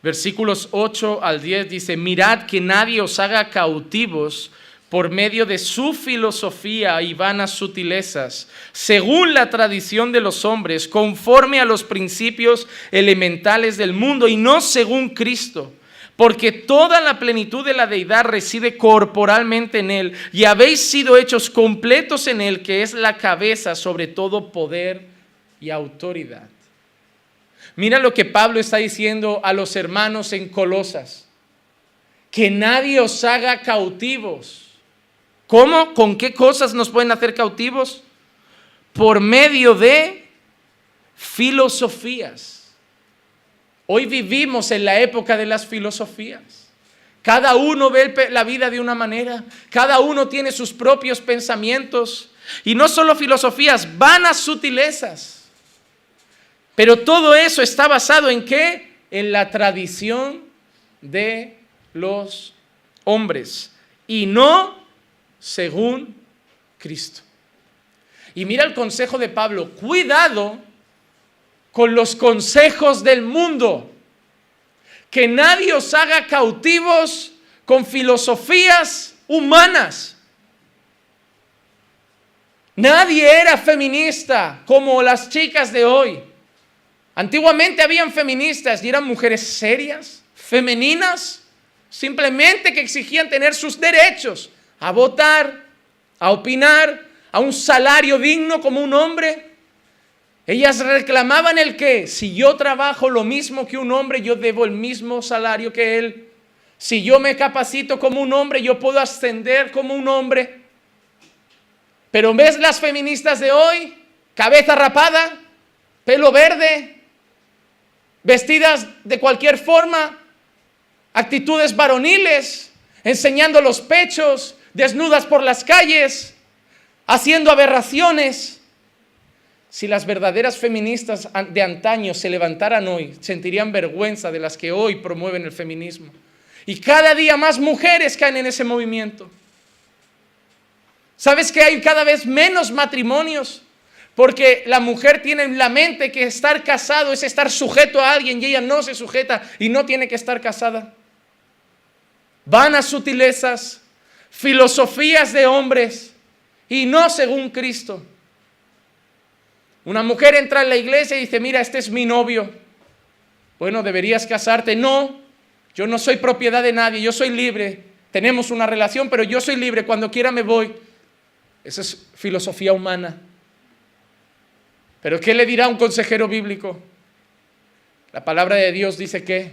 versículos 8 al 10 dice: mirad que nadie os haga cautivos por medio de su filosofía y vanas sutilezas, según la tradición de los hombres, conforme a los principios elementales del mundo y no según Cristo. Porque toda la plenitud de la deidad reside corporalmente en Él, y habéis sido hechos completos en Él, que es la cabeza sobre todo poder y autoridad. Mira lo que Pablo está diciendo a los hermanos en Colosas: que nadie os haga cautivos. ¿Cómo? ¿Con qué cosas nos pueden hacer cautivos? Por medio de filosofías. Hoy vivimos en la época de las filosofías. Cada uno ve la vida de una manera, cada uno tiene sus propios pensamientos, y no solo filosofías, vanas sutilezas. Pero todo eso está basado ¿en qué? En la tradición de los hombres y no según Cristo. Y mira el consejo de Pablo: cuidado con los consejos del mundo, que nadie os haga cautivos con filosofías humanas. Nadie era feminista como las chicas de hoy. Antiguamente habían feministas y eran mujeres serias, femeninas, simplemente que exigían tener sus derechos, a votar, a opinar, a un salario digno como un hombre. Ellas reclamaban el que si yo trabajo lo mismo que un hombre, yo debo el mismo salario que él. Si yo me capacito como un hombre, yo puedo ascender como un hombre. Pero ¿ves las feministas de hoy? Cabeza rapada, pelo verde, vestidas de cualquier forma, actitudes varoniles, enseñando los pechos, desnudas por las calles, haciendo aberraciones. Si las verdaderas feministas de antaño se levantaran hoy, sentirían vergüenza de las que hoy promueven el feminismo. Y cada día más mujeres caen en ese movimiento. ¿Sabes que hay cada vez menos matrimonios? Porque la mujer tiene en la mente que estar casado es estar sujeto a alguien, y ella no se sujeta y no tiene que estar casada. Vanas sutilezas, filosofías de hombres y no según Cristo. Una mujer entra en la iglesia y dice: mira, este es mi novio. Bueno, deberías casarte. No, yo no soy propiedad de nadie, yo soy libre. Tenemos una relación, pero yo soy libre, cuando quiera me voy. Esa es filosofía humana. ¿Pero qué le dirá un consejero bíblico? La palabra de Dios dice que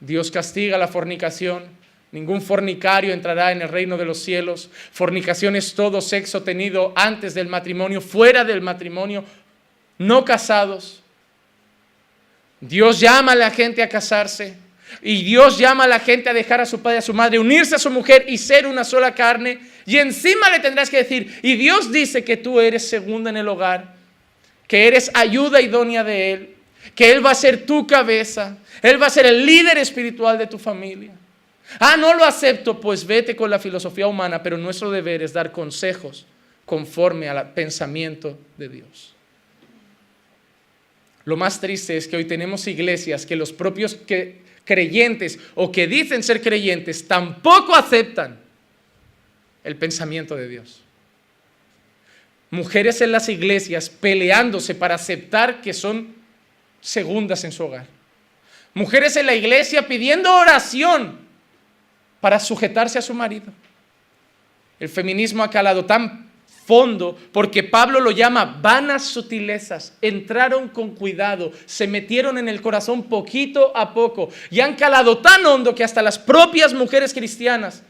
Dios castiga la fornicación. Ningún fornicario entrará en el reino de los cielos. Fornicación es todo sexo tenido antes del matrimonio, fuera del matrimonio, no casados. Dios llama a la gente a casarse, y Dios llama a la gente a dejar a su padre y a su madre, unirse a su mujer y ser una sola carne. Y encima le tendrás que decir: y Dios dice que tú eres segunda en el hogar, que eres ayuda idónea de Él, que Él va a ser tu cabeza, Él va a ser el líder espiritual de tu familia. Ah, no lo acepto, pues vete con la filosofía humana, pero nuestro deber es dar consejos conforme al pensamiento de Dios. Lo más triste es que hoy tenemos iglesias que los propios creyentes o que dicen ser creyentes tampoco aceptan el pensamiento de Dios. Mujeres en las iglesias peleándose para aceptar que son segundas en su hogar. Mujeres en la iglesia pidiendo oración para sujetarse a su marido. El feminismo ha calado tan fondo porque Pablo lo llama vanas sutilezas. Entraron con cuidado, se metieron en el corazón poquito a poco y han calado tan hondo que hasta las propias mujeres cristianas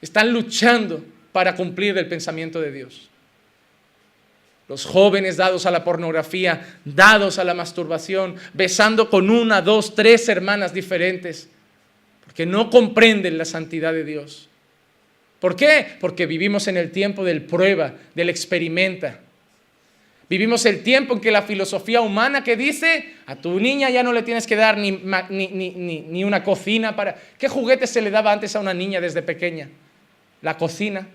están luchando para cumplir el pensamiento de Dios. Los jóvenes dados a la pornografía, dados a la masturbación, besando con 1, 2, 3 hermanas diferentes, porque no comprenden la santidad de Dios. ¿Por qué? Porque vivimos en el tiempo del prueba, del experimenta. Vivimos el tiempo en que la filosofía humana que dice: a tu niña ya no le tienes que dar ni una cocina para... ¿Qué juguetes se le daba antes a una niña desde pequeña? La cocina.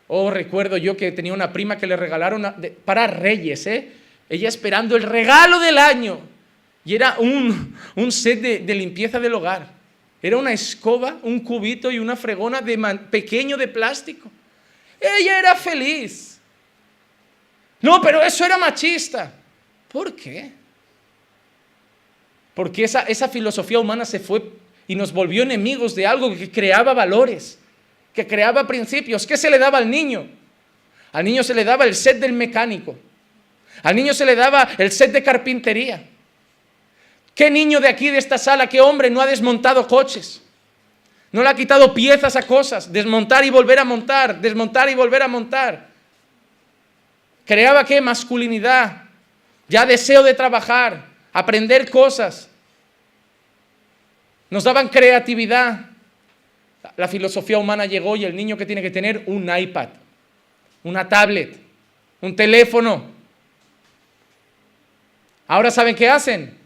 Oh, recuerdo yo que tenía una prima que le regalaron para Reyes, ella esperando el regalo del año. Y era un set de limpieza del hogar. Era una escoba, un cubito y una fregona pequeño de plástico. Ella era feliz. No, pero eso era machista. ¿Por qué? Porque esa filosofía humana se fue y nos volvió enemigos de algo que creaba valores, que creaba principios. ¿Qué se le daba al niño? Al niño se le daba el set del mecánico. Al niño se le daba el set de carpintería. ¿Qué niño de aquí, de esta sala, qué hombre no ha desmontado coches? No le ha quitado piezas a cosas, desmontar y volver a montar, desmontar y volver a montar. Creaba ¿qué? Masculinidad, ya deseo de trabajar, aprender cosas. Nos daban creatividad. La filosofía humana llegó y el niño que tiene que tener un iPad, una tablet, un teléfono. Ahora ¿saben qué hacen?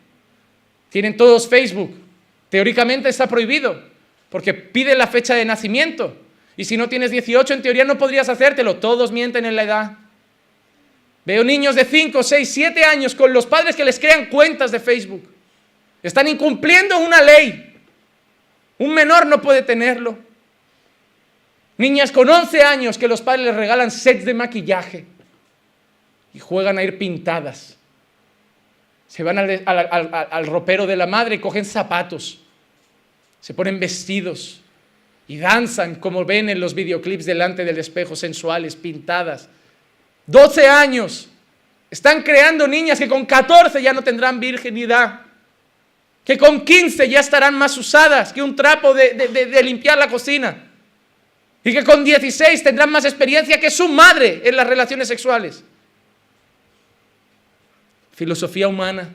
Tienen todos Facebook. Teóricamente está prohibido, porque pide la fecha de nacimiento. Y si no tienes 18, en teoría no podrías hacértelo. Todos mienten en la edad. Veo niños de 5, 6, 7 años con los padres que les crean cuentas de Facebook. Están incumpliendo una ley. Un menor no puede tenerlo. Niñas con 11 años que los padres les regalan sets de maquillaje y juegan a ir pintadas. Se van al ropero de la madre y cogen zapatos. Se ponen vestidos y danzan como ven en los videoclips delante del espejo, sensuales, pintadas. 12 años. Están creando niñas que con 14 ya no tendrán virginidad. Que con 15 ya estarán más usadas que un trapo de limpiar la cocina. Y que con 16 tendrán más experiencia que su madre en las relaciones sexuales. Filosofía humana.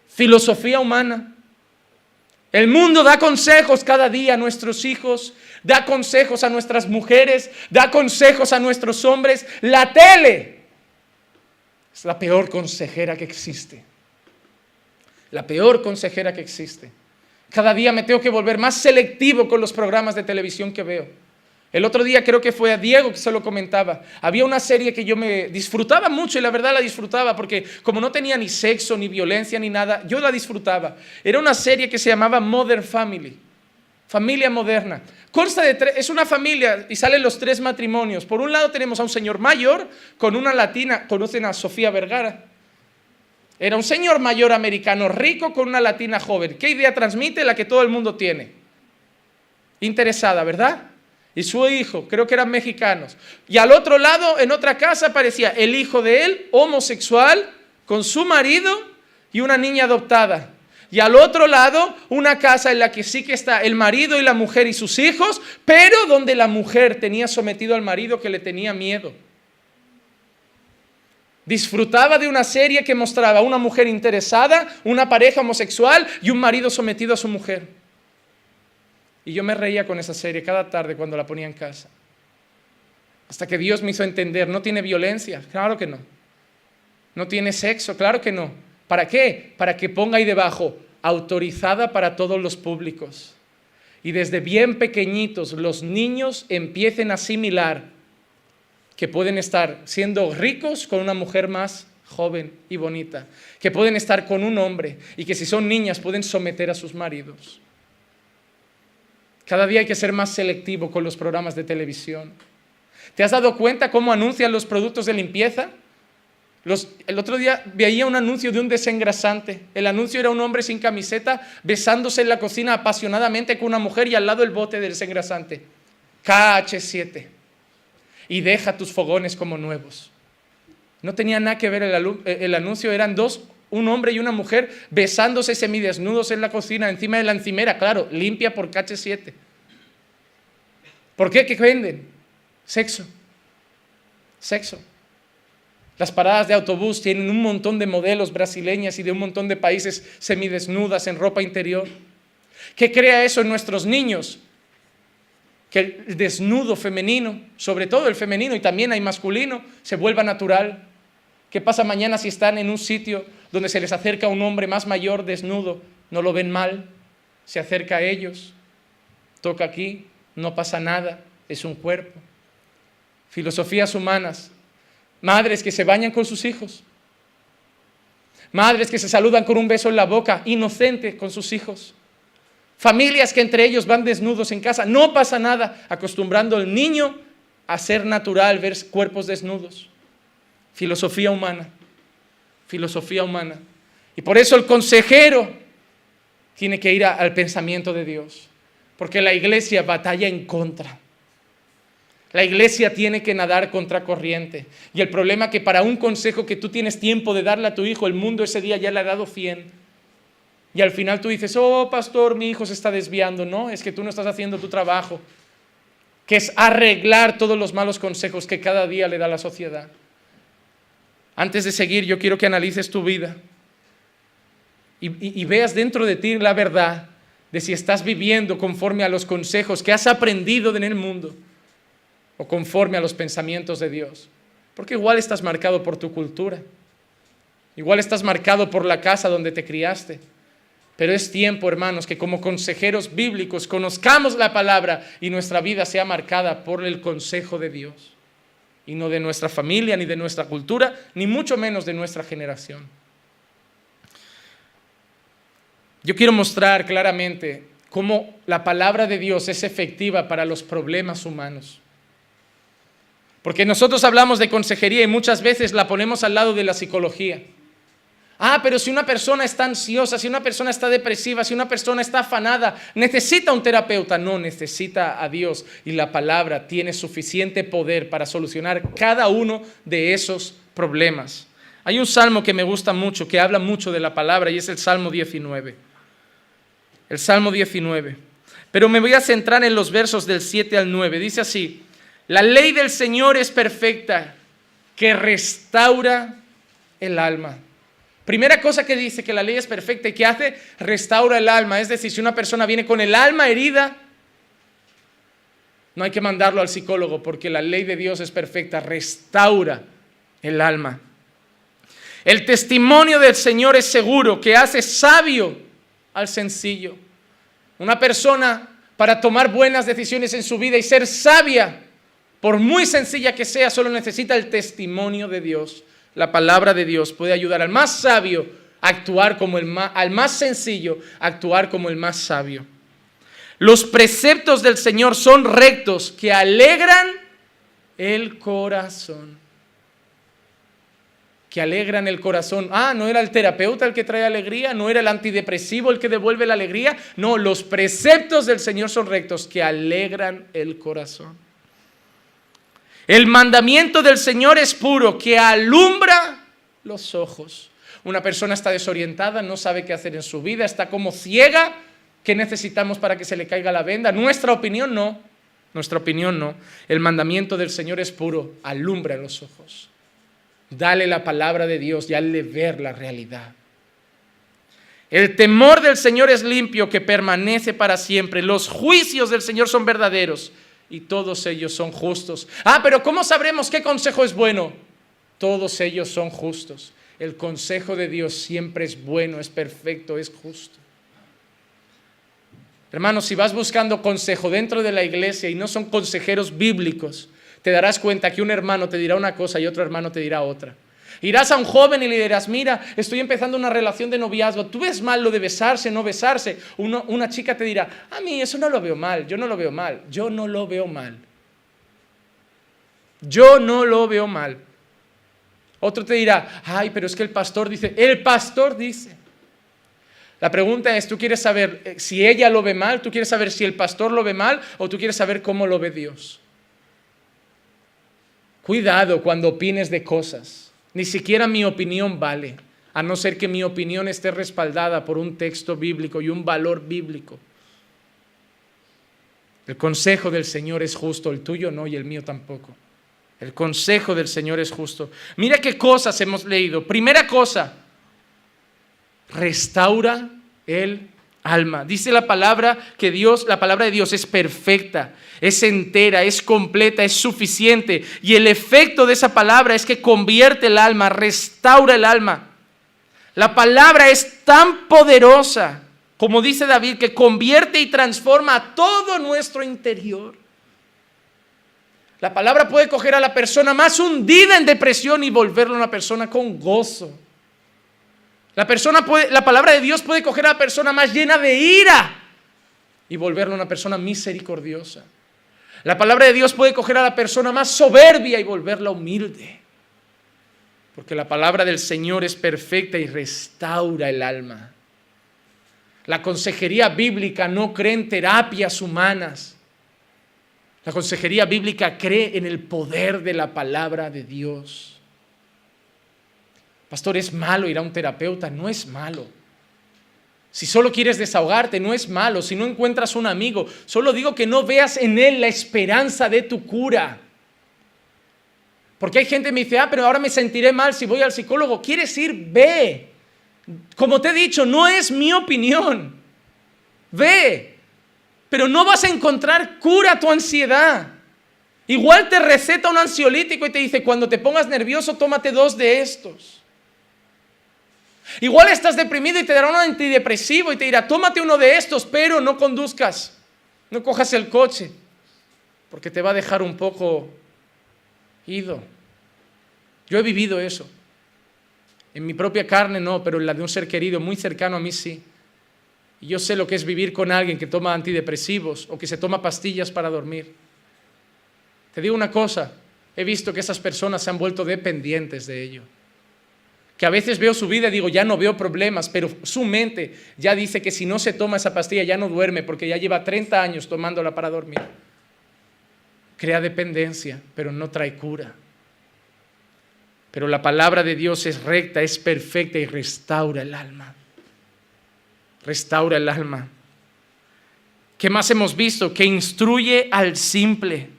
Filosofía humana. El mundo da consejos cada día a nuestros hijos, da consejos a nuestras mujeres, da consejos a nuestros hombres. La tele es la peor consejera que existe. La peor consejera que existe. Cada día me tengo que volver más selectivo con los programas de televisión que veo. El otro día creo que fue a Diego que se lo comentaba. Había una serie que yo me disfrutaba mucho y la verdad la disfrutaba porque como no tenía ni sexo, ni violencia, ni nada, yo la disfrutaba. Era una serie que se llamaba Modern Family, familia moderna. Consta de es una familia y salen los 3 matrimonios. Por un lado tenemos a un señor mayor con una latina, conocen a Sofía Vergara. Era un señor mayor americano rico con una latina joven. ¿Qué idea transmite? La que todo el mundo tiene. Interesada, ¿verdad? Y su hijo, creo que eran mexicanos. Y al otro lado, en otra casa, aparecía el hijo de él, homosexual, con su marido y una niña adoptada. Y al otro lado, una casa en la que sí que está el marido y la mujer y sus hijos, pero donde la mujer tenía sometido al marido que le tenía miedo. Disfrutaba de una serie que mostraba una mujer interesada, una pareja homosexual y un marido sometido a su mujer. Y yo me reía con esa serie cada tarde cuando la ponía en casa. Hasta que Dios me hizo entender, no tiene violencia, claro que no. No tiene sexo, claro que no. ¿Para qué? Para que ponga ahí debajo, autorizada para todos los públicos. Y desde bien pequeñitos los niños empiecen a asimilar que pueden estar siendo ricos con una mujer más joven y bonita, que pueden estar con un hombre y que si son niñas pueden someter a sus maridos. Cada día hay que ser más selectivo con los programas de televisión. ¿Te has dado cuenta cómo anuncian los productos de limpieza? El otro día veía un anuncio de un desengrasante. El anuncio era un hombre sin camiseta besándose en la cocina apasionadamente con una mujer y al lado el bote del desengrasante. KH7. Y deja tus fogones como nuevos. No tenía nada que ver el anuncio, eran dos, un hombre y una mujer besándose semidesnudos en la cocina, encima de la encimera, claro, limpia por KH7. ¿Por qué? ¿Qué venden? Sexo. Sexo. Las paradas de autobús tienen un montón de modelos brasileñas y de un montón de países semidesnudas en ropa interior. ¿Qué crea eso en nuestros niños? Que el desnudo femenino, sobre todo el femenino y también hay masculino, se vuelva natural. ¿Qué pasa mañana si están en un sitio donde se les acerca un hombre más mayor desnudo? No lo ven mal, se acerca a ellos, toca aquí, no pasa nada, es un cuerpo. Filosofías humanas. Madres que se bañan con sus hijos. Madres que se saludan con un beso en la boca, inocente con sus hijos. Familias que entre ellos van desnudos en casa. No pasa nada, acostumbrando al niño a ser natural ver cuerpos desnudos. Filosofía humana. Filosofía humana. Y por eso el consejero tiene que ir al pensamiento de Dios. Porque la iglesia batalla en contra. La iglesia tiene que nadar contra corriente. Y el problema es que para un consejo que tú tienes tiempo de darle a tu hijo, el mundo ese día ya le ha dado 100. Y al final tú dices, oh pastor, mi hijo se está desviando. No, es que tú no estás haciendo tu trabajo, que es arreglar todos los malos consejos que cada día le da la sociedad. Antes de seguir, yo quiero que analices tu vida y veas dentro de ti la verdad de si estás viviendo conforme a los consejos que has aprendido en el mundo o conforme a los pensamientos de Dios. Porque igual estás marcado por tu cultura, igual estás marcado por la casa donde te criaste. Pero es tiempo, hermanos, que como consejeros bíblicos conozcamos la palabra y nuestra vida sea marcada por el consejo de Dios. Y no de nuestra familia, ni de nuestra cultura, ni mucho menos de nuestra generación. Yo quiero mostrar claramente cómo la palabra de Dios es efectiva para los problemas humanos. Porque nosotros hablamos de consejería y muchas veces la ponemos al lado de la psicología. Pero si una persona está ansiosa, si una persona está depresiva, si una persona está afanada, necesita un terapeuta. No, necesita a Dios. Y la palabra tiene suficiente poder para solucionar cada uno de esos problemas. Hay un salmo que me gusta mucho, que habla mucho de la palabra, y es el Salmo 19. El Salmo 19. Pero me voy a centrar en los versos del 7 al 9. Dice así: la ley del Señor es perfecta, que restaura el alma. Primera cosa que dice que la ley es perfecta y que hace, restaura el alma. Es decir, si una persona viene con el alma herida, no hay que mandarlo al psicólogo porque la ley de Dios es perfecta, restaura el alma. El testimonio del Señor es seguro, que hace sabio al sencillo. Una persona, para tomar buenas decisiones en su vida y ser sabia, por muy sencilla que sea, solo necesita el testimonio de Dios. La palabra de Dios puede ayudar al más sabio a actuar como al más sencillo a actuar como el más sabio. Los preceptos del Señor son rectos, que alegran el corazón. Que alegran el corazón. ¿No era el terapeuta el que trae alegría? ¿No era el antidepresivo el que devuelve la alegría? No, los preceptos del Señor son rectos, que alegran el corazón. El mandamiento del Señor es puro, que alumbra los ojos. Una persona está desorientada, no sabe qué hacer en su vida, está como ciega. ¿Qué necesitamos para que se le caiga la venda? Nuestra opinión no. Nuestra opinión no. El mandamiento del Señor es puro, alumbra los ojos. Dale la palabra de Dios y hazle ver la realidad. El temor del Señor es limpio, que permanece para siempre. Los juicios del Señor son verdaderos y todos ellos son justos. Pero ¿cómo sabremos qué consejo es bueno? Todos ellos son justos. El consejo de Dios siempre es bueno, es perfecto, es justo. Hermanos, si vas buscando consejo dentro de la iglesia y no son consejeros bíblicos, te darás cuenta que un hermano te dirá una cosa y otro hermano te dirá otra. Irás a un joven y le dirás, mira, estoy empezando una relación de noviazgo, ¿tú ves mal lo de besarse, no besarse? Una chica te dirá, a mí eso no lo veo mal, yo no lo veo mal, yo no lo veo mal. Yo no lo veo mal. Otro te dirá, pero es que el pastor dice. La pregunta es, ¿tú quieres saber si ella lo ve mal? ¿Tú quieres saber si el pastor lo ve mal? ¿O tú quieres saber cómo lo ve Dios? Cuidado cuando opines de cosas. Ni siquiera mi opinión vale, a no ser que mi opinión esté respaldada por un texto bíblico y un valor bíblico. El consejo del Señor es justo, el tuyo no y el mío tampoco. El consejo del Señor es justo. Mira qué cosas hemos leído. Primera cosa, restaura el alma. Dice la palabra que la palabra de Dios es perfecta, es entera, es completa, es suficiente. Y el efecto de esa palabra es que convierte el alma, restaura el alma. La palabra es tan poderosa, como dice David, que convierte y transforma a todo nuestro interior. La palabra puede coger a la persona más hundida en depresión y volverla una persona con gozo. La palabra de Dios puede coger a la persona más llena de ira y volverla una persona misericordiosa. La palabra de Dios puede coger a la persona más soberbia y volverla humilde. Porque la palabra del Señor es perfecta y restaura el alma. La consejería bíblica no cree en terapias humanas. La consejería bíblica cree en el poder de la palabra de Dios. Pastor, ¿es malo ir a un terapeuta? No es malo. Si solo quieres desahogarte, no es malo. Si no encuentras un amigo, solo digo que no veas en él la esperanza de tu cura. Porque hay gente que me dice, pero ahora me sentiré mal si voy al psicólogo. ¿Quieres ir? Ve. Como te he dicho, no es mi opinión. Ve. Pero no vas a encontrar cura a tu ansiedad. Igual te receta un ansiolítico y te dice, cuando te pongas nervioso, tómate 2 de estos. Igual estás deprimido y te dará un antidepresivo y te dirá, tómate uno de estos, pero no conduzcas, no cojas el coche, porque te va a dejar un poco ido. Yo he vivido eso. En mi propia carne no, pero en la de un ser querido muy cercano a mí sí. Y yo sé lo que es vivir con alguien que toma antidepresivos o que se toma pastillas para dormir. Te digo una cosa, he visto que esas personas se han vuelto dependientes de ello. Que a veces veo su vida y digo, ya no veo problemas, pero su mente ya dice que si no se toma esa pastilla ya no duerme porque ya lleva 30 años tomándola para dormir. Crea dependencia, pero no trae cura. Pero la palabra de Dios es recta, es perfecta y restaura el alma. Restaura el alma. ¿Qué más hemos visto? Que instruye al simple,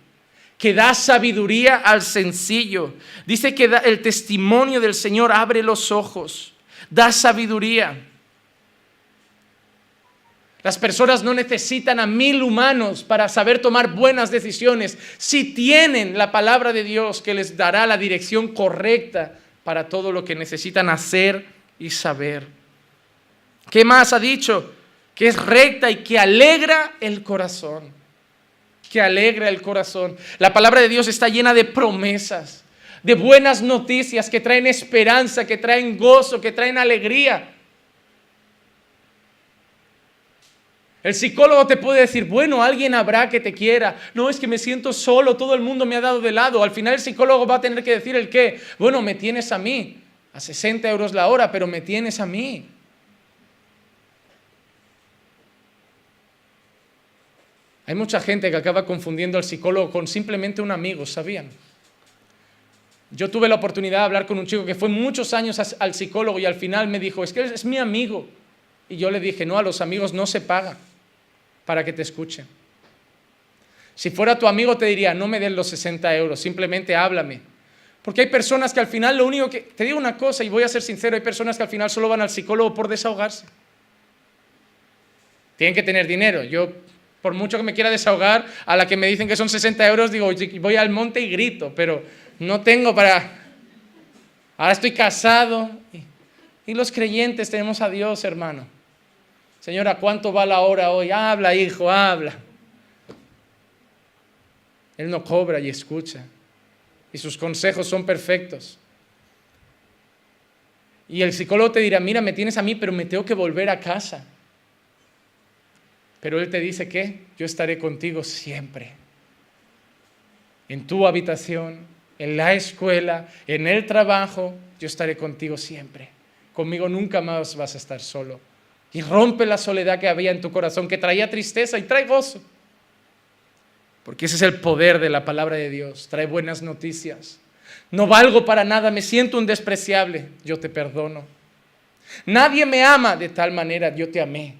que da sabiduría al sencillo. Dice que el testimonio del Señor abre los ojos, da sabiduría. Las personas no necesitan a 1000 humanos para saber tomar buenas decisiones. Si tienen la palabra de Dios que les dará la dirección correcta para todo lo que necesitan hacer y saber. ¿Qué más ha dicho? Que es recta y que alegra el corazón. Que alegra el corazón. La palabra de Dios está llena de promesas, de buenas noticias que traen esperanza, que traen gozo, que traen alegría. El psicólogo te puede decir, bueno, alguien habrá que te quiera. No, es que me siento solo, todo el mundo me ha dado de lado. Al final el psicólogo va a tener que decir el qué. Bueno, me tienes a mí, a 60 € la hora, pero me tienes a mí. Hay mucha gente que acaba confundiendo al psicólogo con simplemente un amigo, ¿sabían? Yo tuve la oportunidad de hablar con un chico que fue muchos años al psicólogo y al final me dijo, es que es mi amigo. Y yo le dije, no, a los amigos no se paga para que te escuchen. Si fuera tu amigo te diría, no me den los 60 €, simplemente háblame. Porque hay personas que al final lo único que... Te digo una cosa y voy a ser sincero, hay personas que al final solo van al psicólogo por desahogarse. Tienen que tener dinero. Yo, por mucho que me quiera desahogar, a la que me dicen que son 60 €, digo, voy al monte y grito, pero no tengo para... Ahora estoy casado. Y los creyentes tenemos a Dios, hermano. Señora, ¿cuánto va la hora hoy? Habla, hijo, habla. Él no cobra y escucha. Y sus consejos son perfectos. Y el psicólogo te dirá, mira, me tienes a mí, pero me tengo que volver a casa. Pero él te dice que yo estaré contigo siempre. En tu habitación, en la escuela, en el trabajo, yo estaré contigo siempre. Conmigo nunca más vas a estar solo. Y rompe la soledad que había en tu corazón, que traía tristeza y trae gozo. Porque ese es el poder de la palabra de Dios. Trae buenas noticias. No valgo para nada, me siento un despreciable. Yo te perdono. Nadie me ama de tal manera, yo te amé,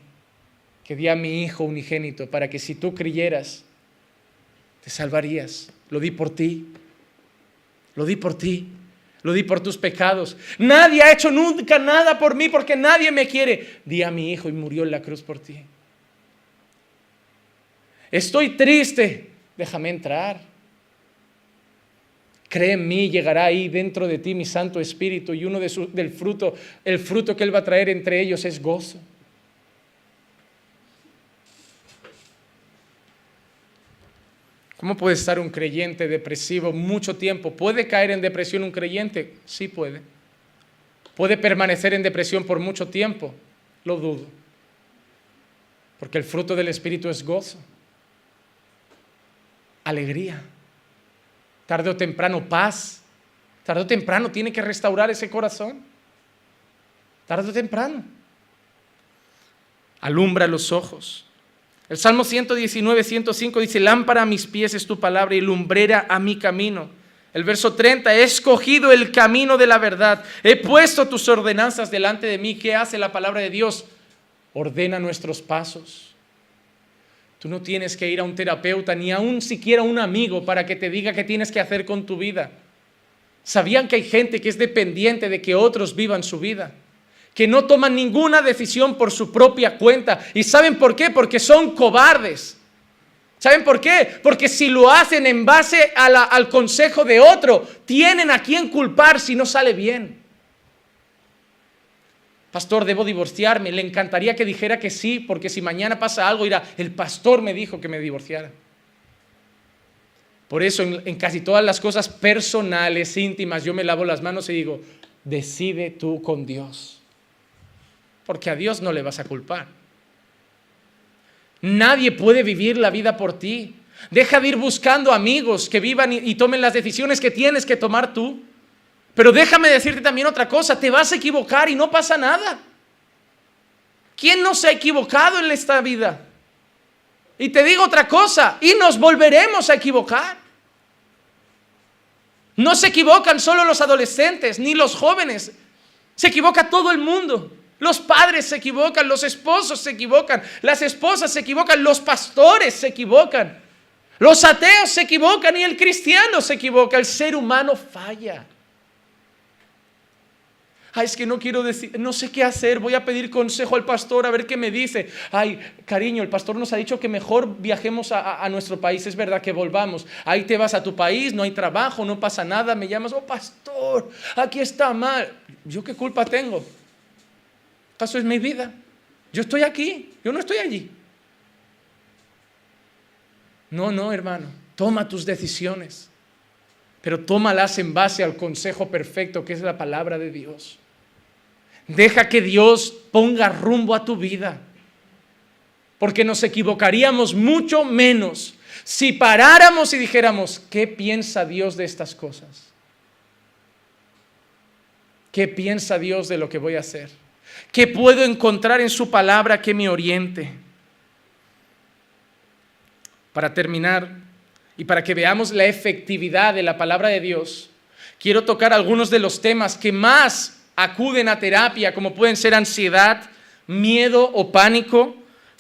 que di a mi Hijo unigénito para que si tú creyeras, te salvarías. Lo di por ti. Lo di por ti. Lo di por tus pecados. Nadie ha hecho nunca nada por mí porque nadie me quiere. Di a mi Hijo y murió en la cruz por ti. Estoy triste. Déjame entrar. Cree en mí, llegará ahí dentro de ti mi Santo Espíritu y uno del fruto, el fruto que Él va a traer entre ellos es gozo. ¿Cómo puede estar un creyente depresivo mucho tiempo? ¿Puede caer en depresión un creyente? Sí puede. ¿Puede permanecer en depresión por mucho tiempo? Lo dudo. Porque el fruto del Espíritu es gozo, alegría, tarde o temprano paz. Tarde o temprano tiene que restaurar ese corazón. Tarde o temprano. Alumbra los ojos. El Salmo 119, 105 dice: lámpara a mis pies es tu palabra y lumbrera a mi camino. El verso 30, he escogido el camino de la verdad. He puesto tus ordenanzas delante de mí. ¿Qué hace la palabra de Dios? Ordena nuestros pasos. Tú no tienes que ir a un terapeuta ni aún siquiera a un amigo para que te diga qué tienes que hacer con tu vida. ¿Sabían que hay gente que es dependiente de que otros vivan su vida? Que no toman ninguna decisión por su propia cuenta. ¿Y saben por qué? Porque son cobardes. ¿Saben por qué? Porque si lo hacen en base al consejo de otro, tienen a quién culpar si no sale bien. Pastor, debo divorciarme. Le encantaría que dijera que sí, porque si mañana pasa algo, dirá: el pastor me dijo que me divorciara. Por eso en casi todas las cosas personales, íntimas, yo me lavo las manos y digo: decide tú con Dios. Porque a Dios no le vas a culpar. Nadie puede vivir la vida por ti. Deja de ir buscando amigos que vivan y tomen las decisiones que tienes que tomar tú. Pero déjame decirte también otra cosa: te vas a equivocar y no pasa nada. ¿Quién no se ha equivocado en esta vida? Y te digo otra cosa: y nos volveremos a equivocar. No se equivocan solo los adolescentes ni los jóvenes. Se equivoca todo el mundo. Los padres se equivocan, los esposos se equivocan, las esposas se equivocan, los pastores se equivocan, los ateos se equivocan y el cristiano se equivoca. El ser humano falla. Ay, es que no quiero decir, no sé qué hacer, voy a pedir consejo al pastor a ver qué me dice. Ay, cariño, el pastor nos ha dicho que mejor viajemos a nuestro país, es verdad, que volvamos. Ahí te vas a tu país, no hay trabajo, no pasa nada, me llamas: oh pastor, aquí está mal. ¿Yo qué culpa tengo? ¿Acaso es mi vida? Yo estoy aquí, yo no estoy allí. No, hermano, toma tus decisiones, pero tómalas en base al consejo perfecto que es la palabra de Dios. Deja que Dios ponga rumbo a tu vida, porque nos equivocaríamos mucho menos si paráramos y dijéramos: ¿qué piensa Dios de estas cosas? ¿Qué piensa Dios de lo que voy a hacer? ¿Qué puedo encontrar en su palabra que me oriente? Para terminar, y para que veamos la efectividad de la palabra de Dios, quiero tocar algunos de los temas que más acuden a terapia, como pueden ser ansiedad, miedo o pánico,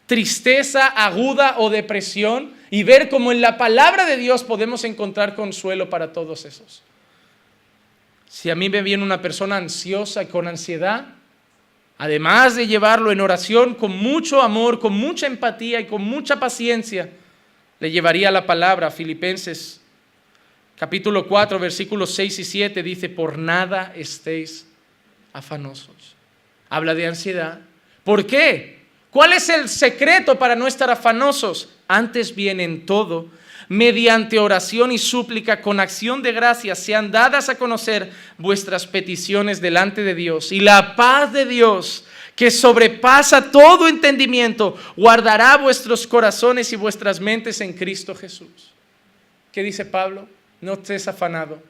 tristeza aguda o depresión, y ver cómo en la palabra de Dios podemos encontrar consuelo para todos esos. Si a mí me viene una persona ansiosa y con ansiedad, además de llevarlo en oración con mucho amor, con mucha empatía y con mucha paciencia, le llevaría la palabra. Filipenses capítulo 4, versículos 6 y 7 dice: por nada estéis afanosos. Habla de ansiedad. ¿Por qué? ¿Cuál es el secreto para no estar afanosos? Antes bien, en todo, mediante oración y súplica, con acción de gracias, sean dadas a conocer vuestras peticiones delante de Dios. Y la paz de Dios, que sobrepasa todo entendimiento, guardará vuestros corazones y vuestras mentes en Cristo Jesús. ¿Qué dice Pablo? No estés afanado.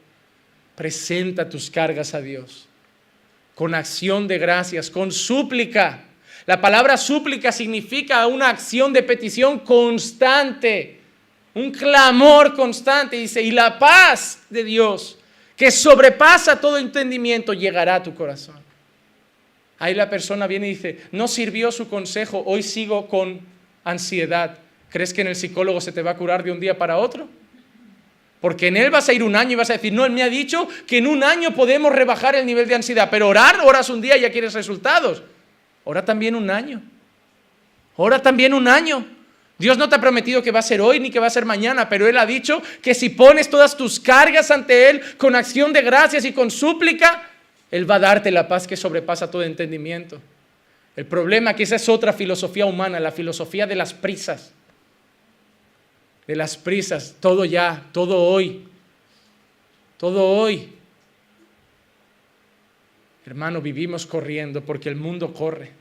Presenta tus cargas a Dios con acción de gracias, con súplica. La palabra súplica significa una acción de petición constante, un clamor constante. Dice: y la paz de Dios, que sobrepasa todo entendimiento, llegará a tu corazón. Ahí la persona viene y dice: no sirvió su consejo, hoy sigo con ansiedad. ¿Crees que en el psicólogo se te va a curar de un día para otro? Porque en él vas a ir un año y vas a decir: no, él me ha dicho que en un año podemos rebajar el nivel de ansiedad, pero oras un día y ya quieres resultados. Ora también un año. Ora también un año. Dios no te ha prometido que va a ser hoy ni que va a ser mañana, pero Él ha dicho que si pones todas tus cargas ante Él con acción de gracias y con súplica, Él va a darte la paz que sobrepasa todo entendimiento. El problema es que esa es otra filosofía humana, la filosofía de las prisas. de las prisas, todo ya, todo hoy, todo hoy. Hermano, vivimos corriendo porque el mundo corre,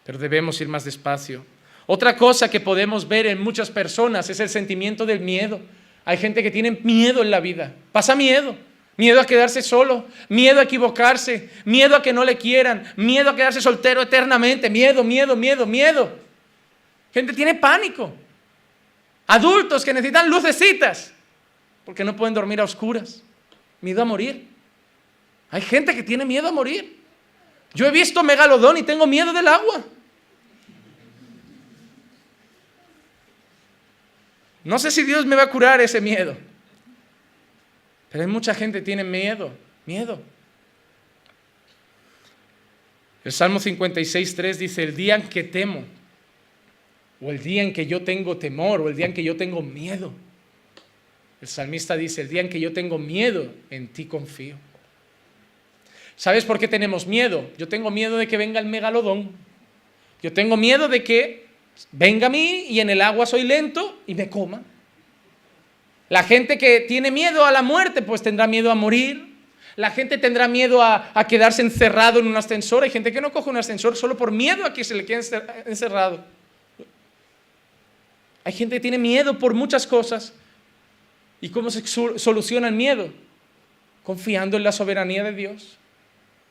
pero debemos ir más despacio. Otra cosa que podemos ver en muchas personas es el sentimiento del miedo. Hay gente que tiene miedo en la vida, pasa miedo. Miedo a quedarse solo, miedo a equivocarse, miedo a que no le quieran, miedo a quedarse soltero eternamente, miedo. Gente tiene pánico. Adultos que necesitan lucecitas porque no pueden dormir a oscuras. Miedo a morir. Hay gente que tiene miedo a morir. Yo he visto megalodón y tengo miedo del agua. No sé si Dios me va a curar ese miedo. Pero hay mucha gente que tiene miedo. El Salmo 56:3 dice, el día en que temo, o el día en que yo tengo temor, o el día en que yo tengo miedo. El salmista dice, el día en que yo tengo miedo, en ti confío. ¿Sabes por qué tenemos miedo? Yo tengo miedo de que venga el megalodón. Yo tengo miedo de que venga a mí y en el agua soy lento y me coma. La gente que tiene miedo a la muerte, pues tendrá miedo a morir. La gente tendrá miedo a quedarse encerrado en un ascensor. Hay gente que no coge un ascensor solo por miedo a que se le quede encerrado. Hay gente que tiene miedo por muchas cosas. ¿Y cómo se soluciona el miedo? Confiando en la soberanía de Dios.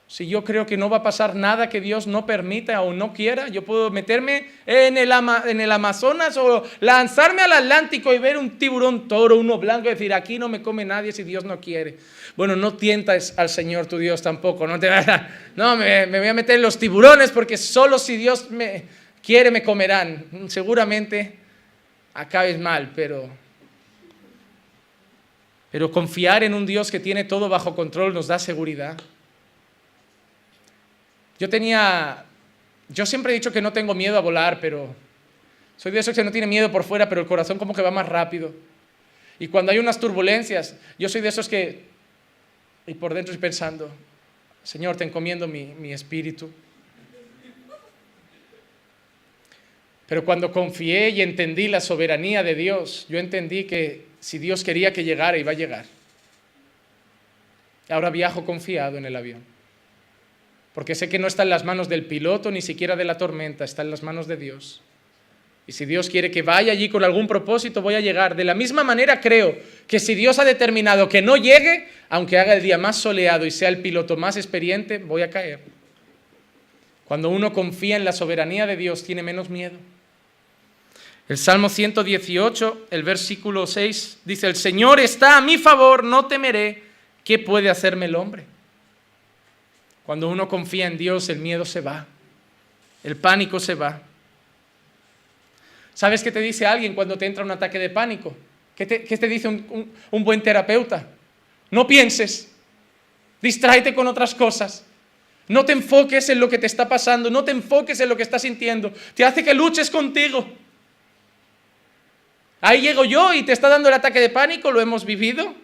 Si yo creo que no va a pasar nada que Dios no permita o no quiera, yo puedo meterme en el Amazonas o lanzarme al Atlántico y ver un tiburón toro, uno blanco, y decir, aquí no me come nadie si Dios no quiere. Bueno, no tientas al Señor tu Dios tampoco. No, me voy a meter en los tiburones porque solo si Dios me quiere me comerán. Seguramente acabes mal, pero confiar en un Dios que tiene todo bajo control nos da seguridad. Yo siempre he dicho que no tengo miedo a volar, pero soy de esos que no tiene miedo por fuera, pero el corazón como que va más rápido. Y cuando hay unas turbulencias, yo soy de esos que, y por dentro estoy pensando, Señor, te encomiendo mi espíritu. Pero cuando confié y entendí la soberanía de Dios, yo entendí que si Dios quería que llegara, iba a llegar. Ahora viajo confiado en el avión. Porque sé que no está en las manos del piloto, ni siquiera de la tormenta, está en las manos de Dios. Y si Dios quiere que vaya allí con algún propósito, voy a llegar. De la misma manera creo que si Dios ha determinado que no llegue, aunque haga el día más soleado y sea el piloto más experiente, voy a caer. Cuando uno confía en la soberanía de Dios, tiene menos miedo. El Salmo 118, el versículo 6, dice, el Señor está a mi favor, no temeré. ¿Qué puede hacerme el hombre? Cuando uno confía en Dios, el miedo se va, el pánico se va. ¿Sabes qué te dice alguien cuando te entra un ataque de pánico? ¿Qué te dice un buen terapeuta? No pienses, distráete con otras cosas. No te enfoques en lo que te está pasando, no te enfoques en lo que estás sintiendo. Te hace que luches contigo. Ahí llego yo y te está dando el ataque de pánico, lo hemos vivido.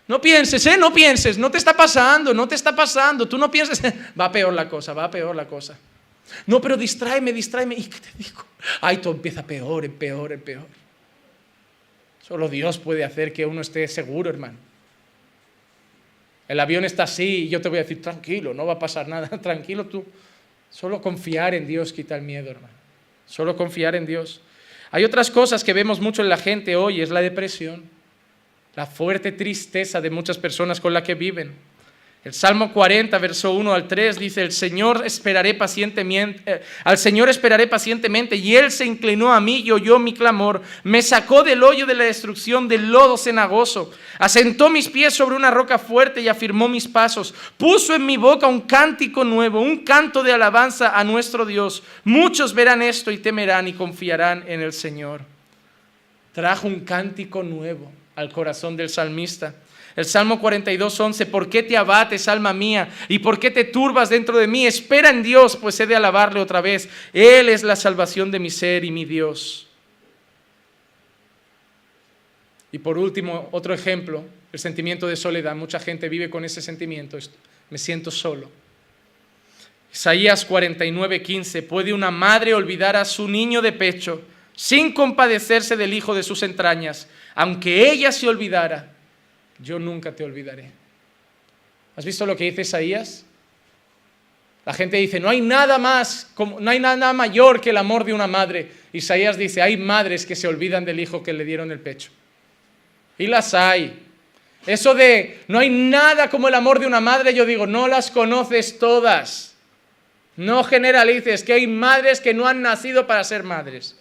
No pienses, no pienses, no te está pasando, tú no pienses, va peor la cosa. No, pero distráeme, ¿y qué te digo? Ay, todo empieza peor. Solo Dios puede hacer que uno esté seguro, hermano. El avión está así y yo te voy a decir, tranquilo, no va a pasar nada, tranquilo tú. Solo confiar en Dios quita el miedo, hermano. Solo confiar en Dios. Hay otras cosas que vemos mucho en la gente hoy, es la depresión. La fuerte tristeza de muchas personas con la que viven. El Salmo 40, verso 1 al 3 dice, al Señor esperaré pacientemente y Él se inclinó a mí y oyó mi clamor. Me sacó del hoyo de la destrucción, del lodo cenagoso. Asentó mis pies sobre una roca fuerte y afirmó mis pasos. Puso en mi boca un cántico nuevo, un canto de alabanza a nuestro Dios. Muchos verán esto y temerán y confiarán en el Señor. Trajo un cántico nuevo al corazón del salmista. El Salmo 42:11, ¿por qué te abates, alma mía? ¿Y por qué te turbas dentro de mí? Espera en Dios, pues he de alabarle otra vez. Él es la salvación de mi ser y mi Dios. Y por último, otro ejemplo, el sentimiento de soledad. Mucha gente vive con ese sentimiento. Me siento solo. Isaías 49:15, ¿puede una madre olvidar a su niño de pecho sin compadecerse del hijo de sus entrañas. Aunque ella se olvidara, yo nunca te olvidaré. ¿Has visto lo que dice Isaías? La gente dice, no hay nada mayor que el amor de una madre. Isaías dice, hay madres que se olvidan del hijo que le dieron el pecho. Y las hay. Eso de, no hay nada como el amor de una madre, yo digo, no las conoces todas. No generalices, que hay madres que no han nacido para ser madres.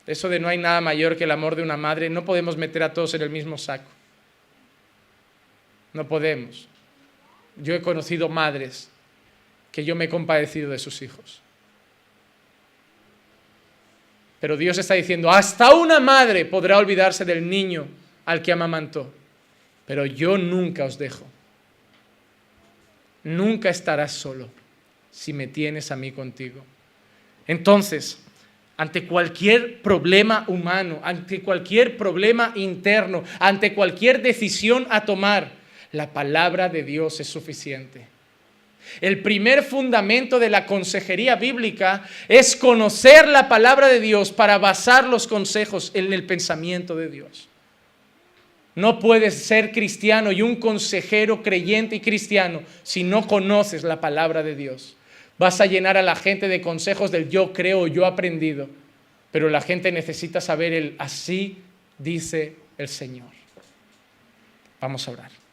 Eso de no hay nada mayor que el amor de una madre, no podemos meter a todos en el mismo saco. No podemos. Yo he conocido madres que yo me he compadecido de sus hijos. Pero Dios está diciendo, hasta una madre podrá olvidarse del niño al que amamantó, pero yo nunca os dejo. Nunca estarás solo si me tienes a mí contigo. Entonces, ante cualquier problema humano, ante cualquier problema interno, ante cualquier decisión a tomar, la palabra de Dios es suficiente. El primer fundamento de la consejería bíblica es conocer la palabra de Dios para basar los consejos en el pensamiento de Dios. No puedes ser cristiano y un consejero creyente y cristiano si no conoces la palabra de Dios. Vas a llenar a la gente de consejos del yo creo, yo he aprendido, pero la gente necesita saber el así dice el Señor. Vamos a orar.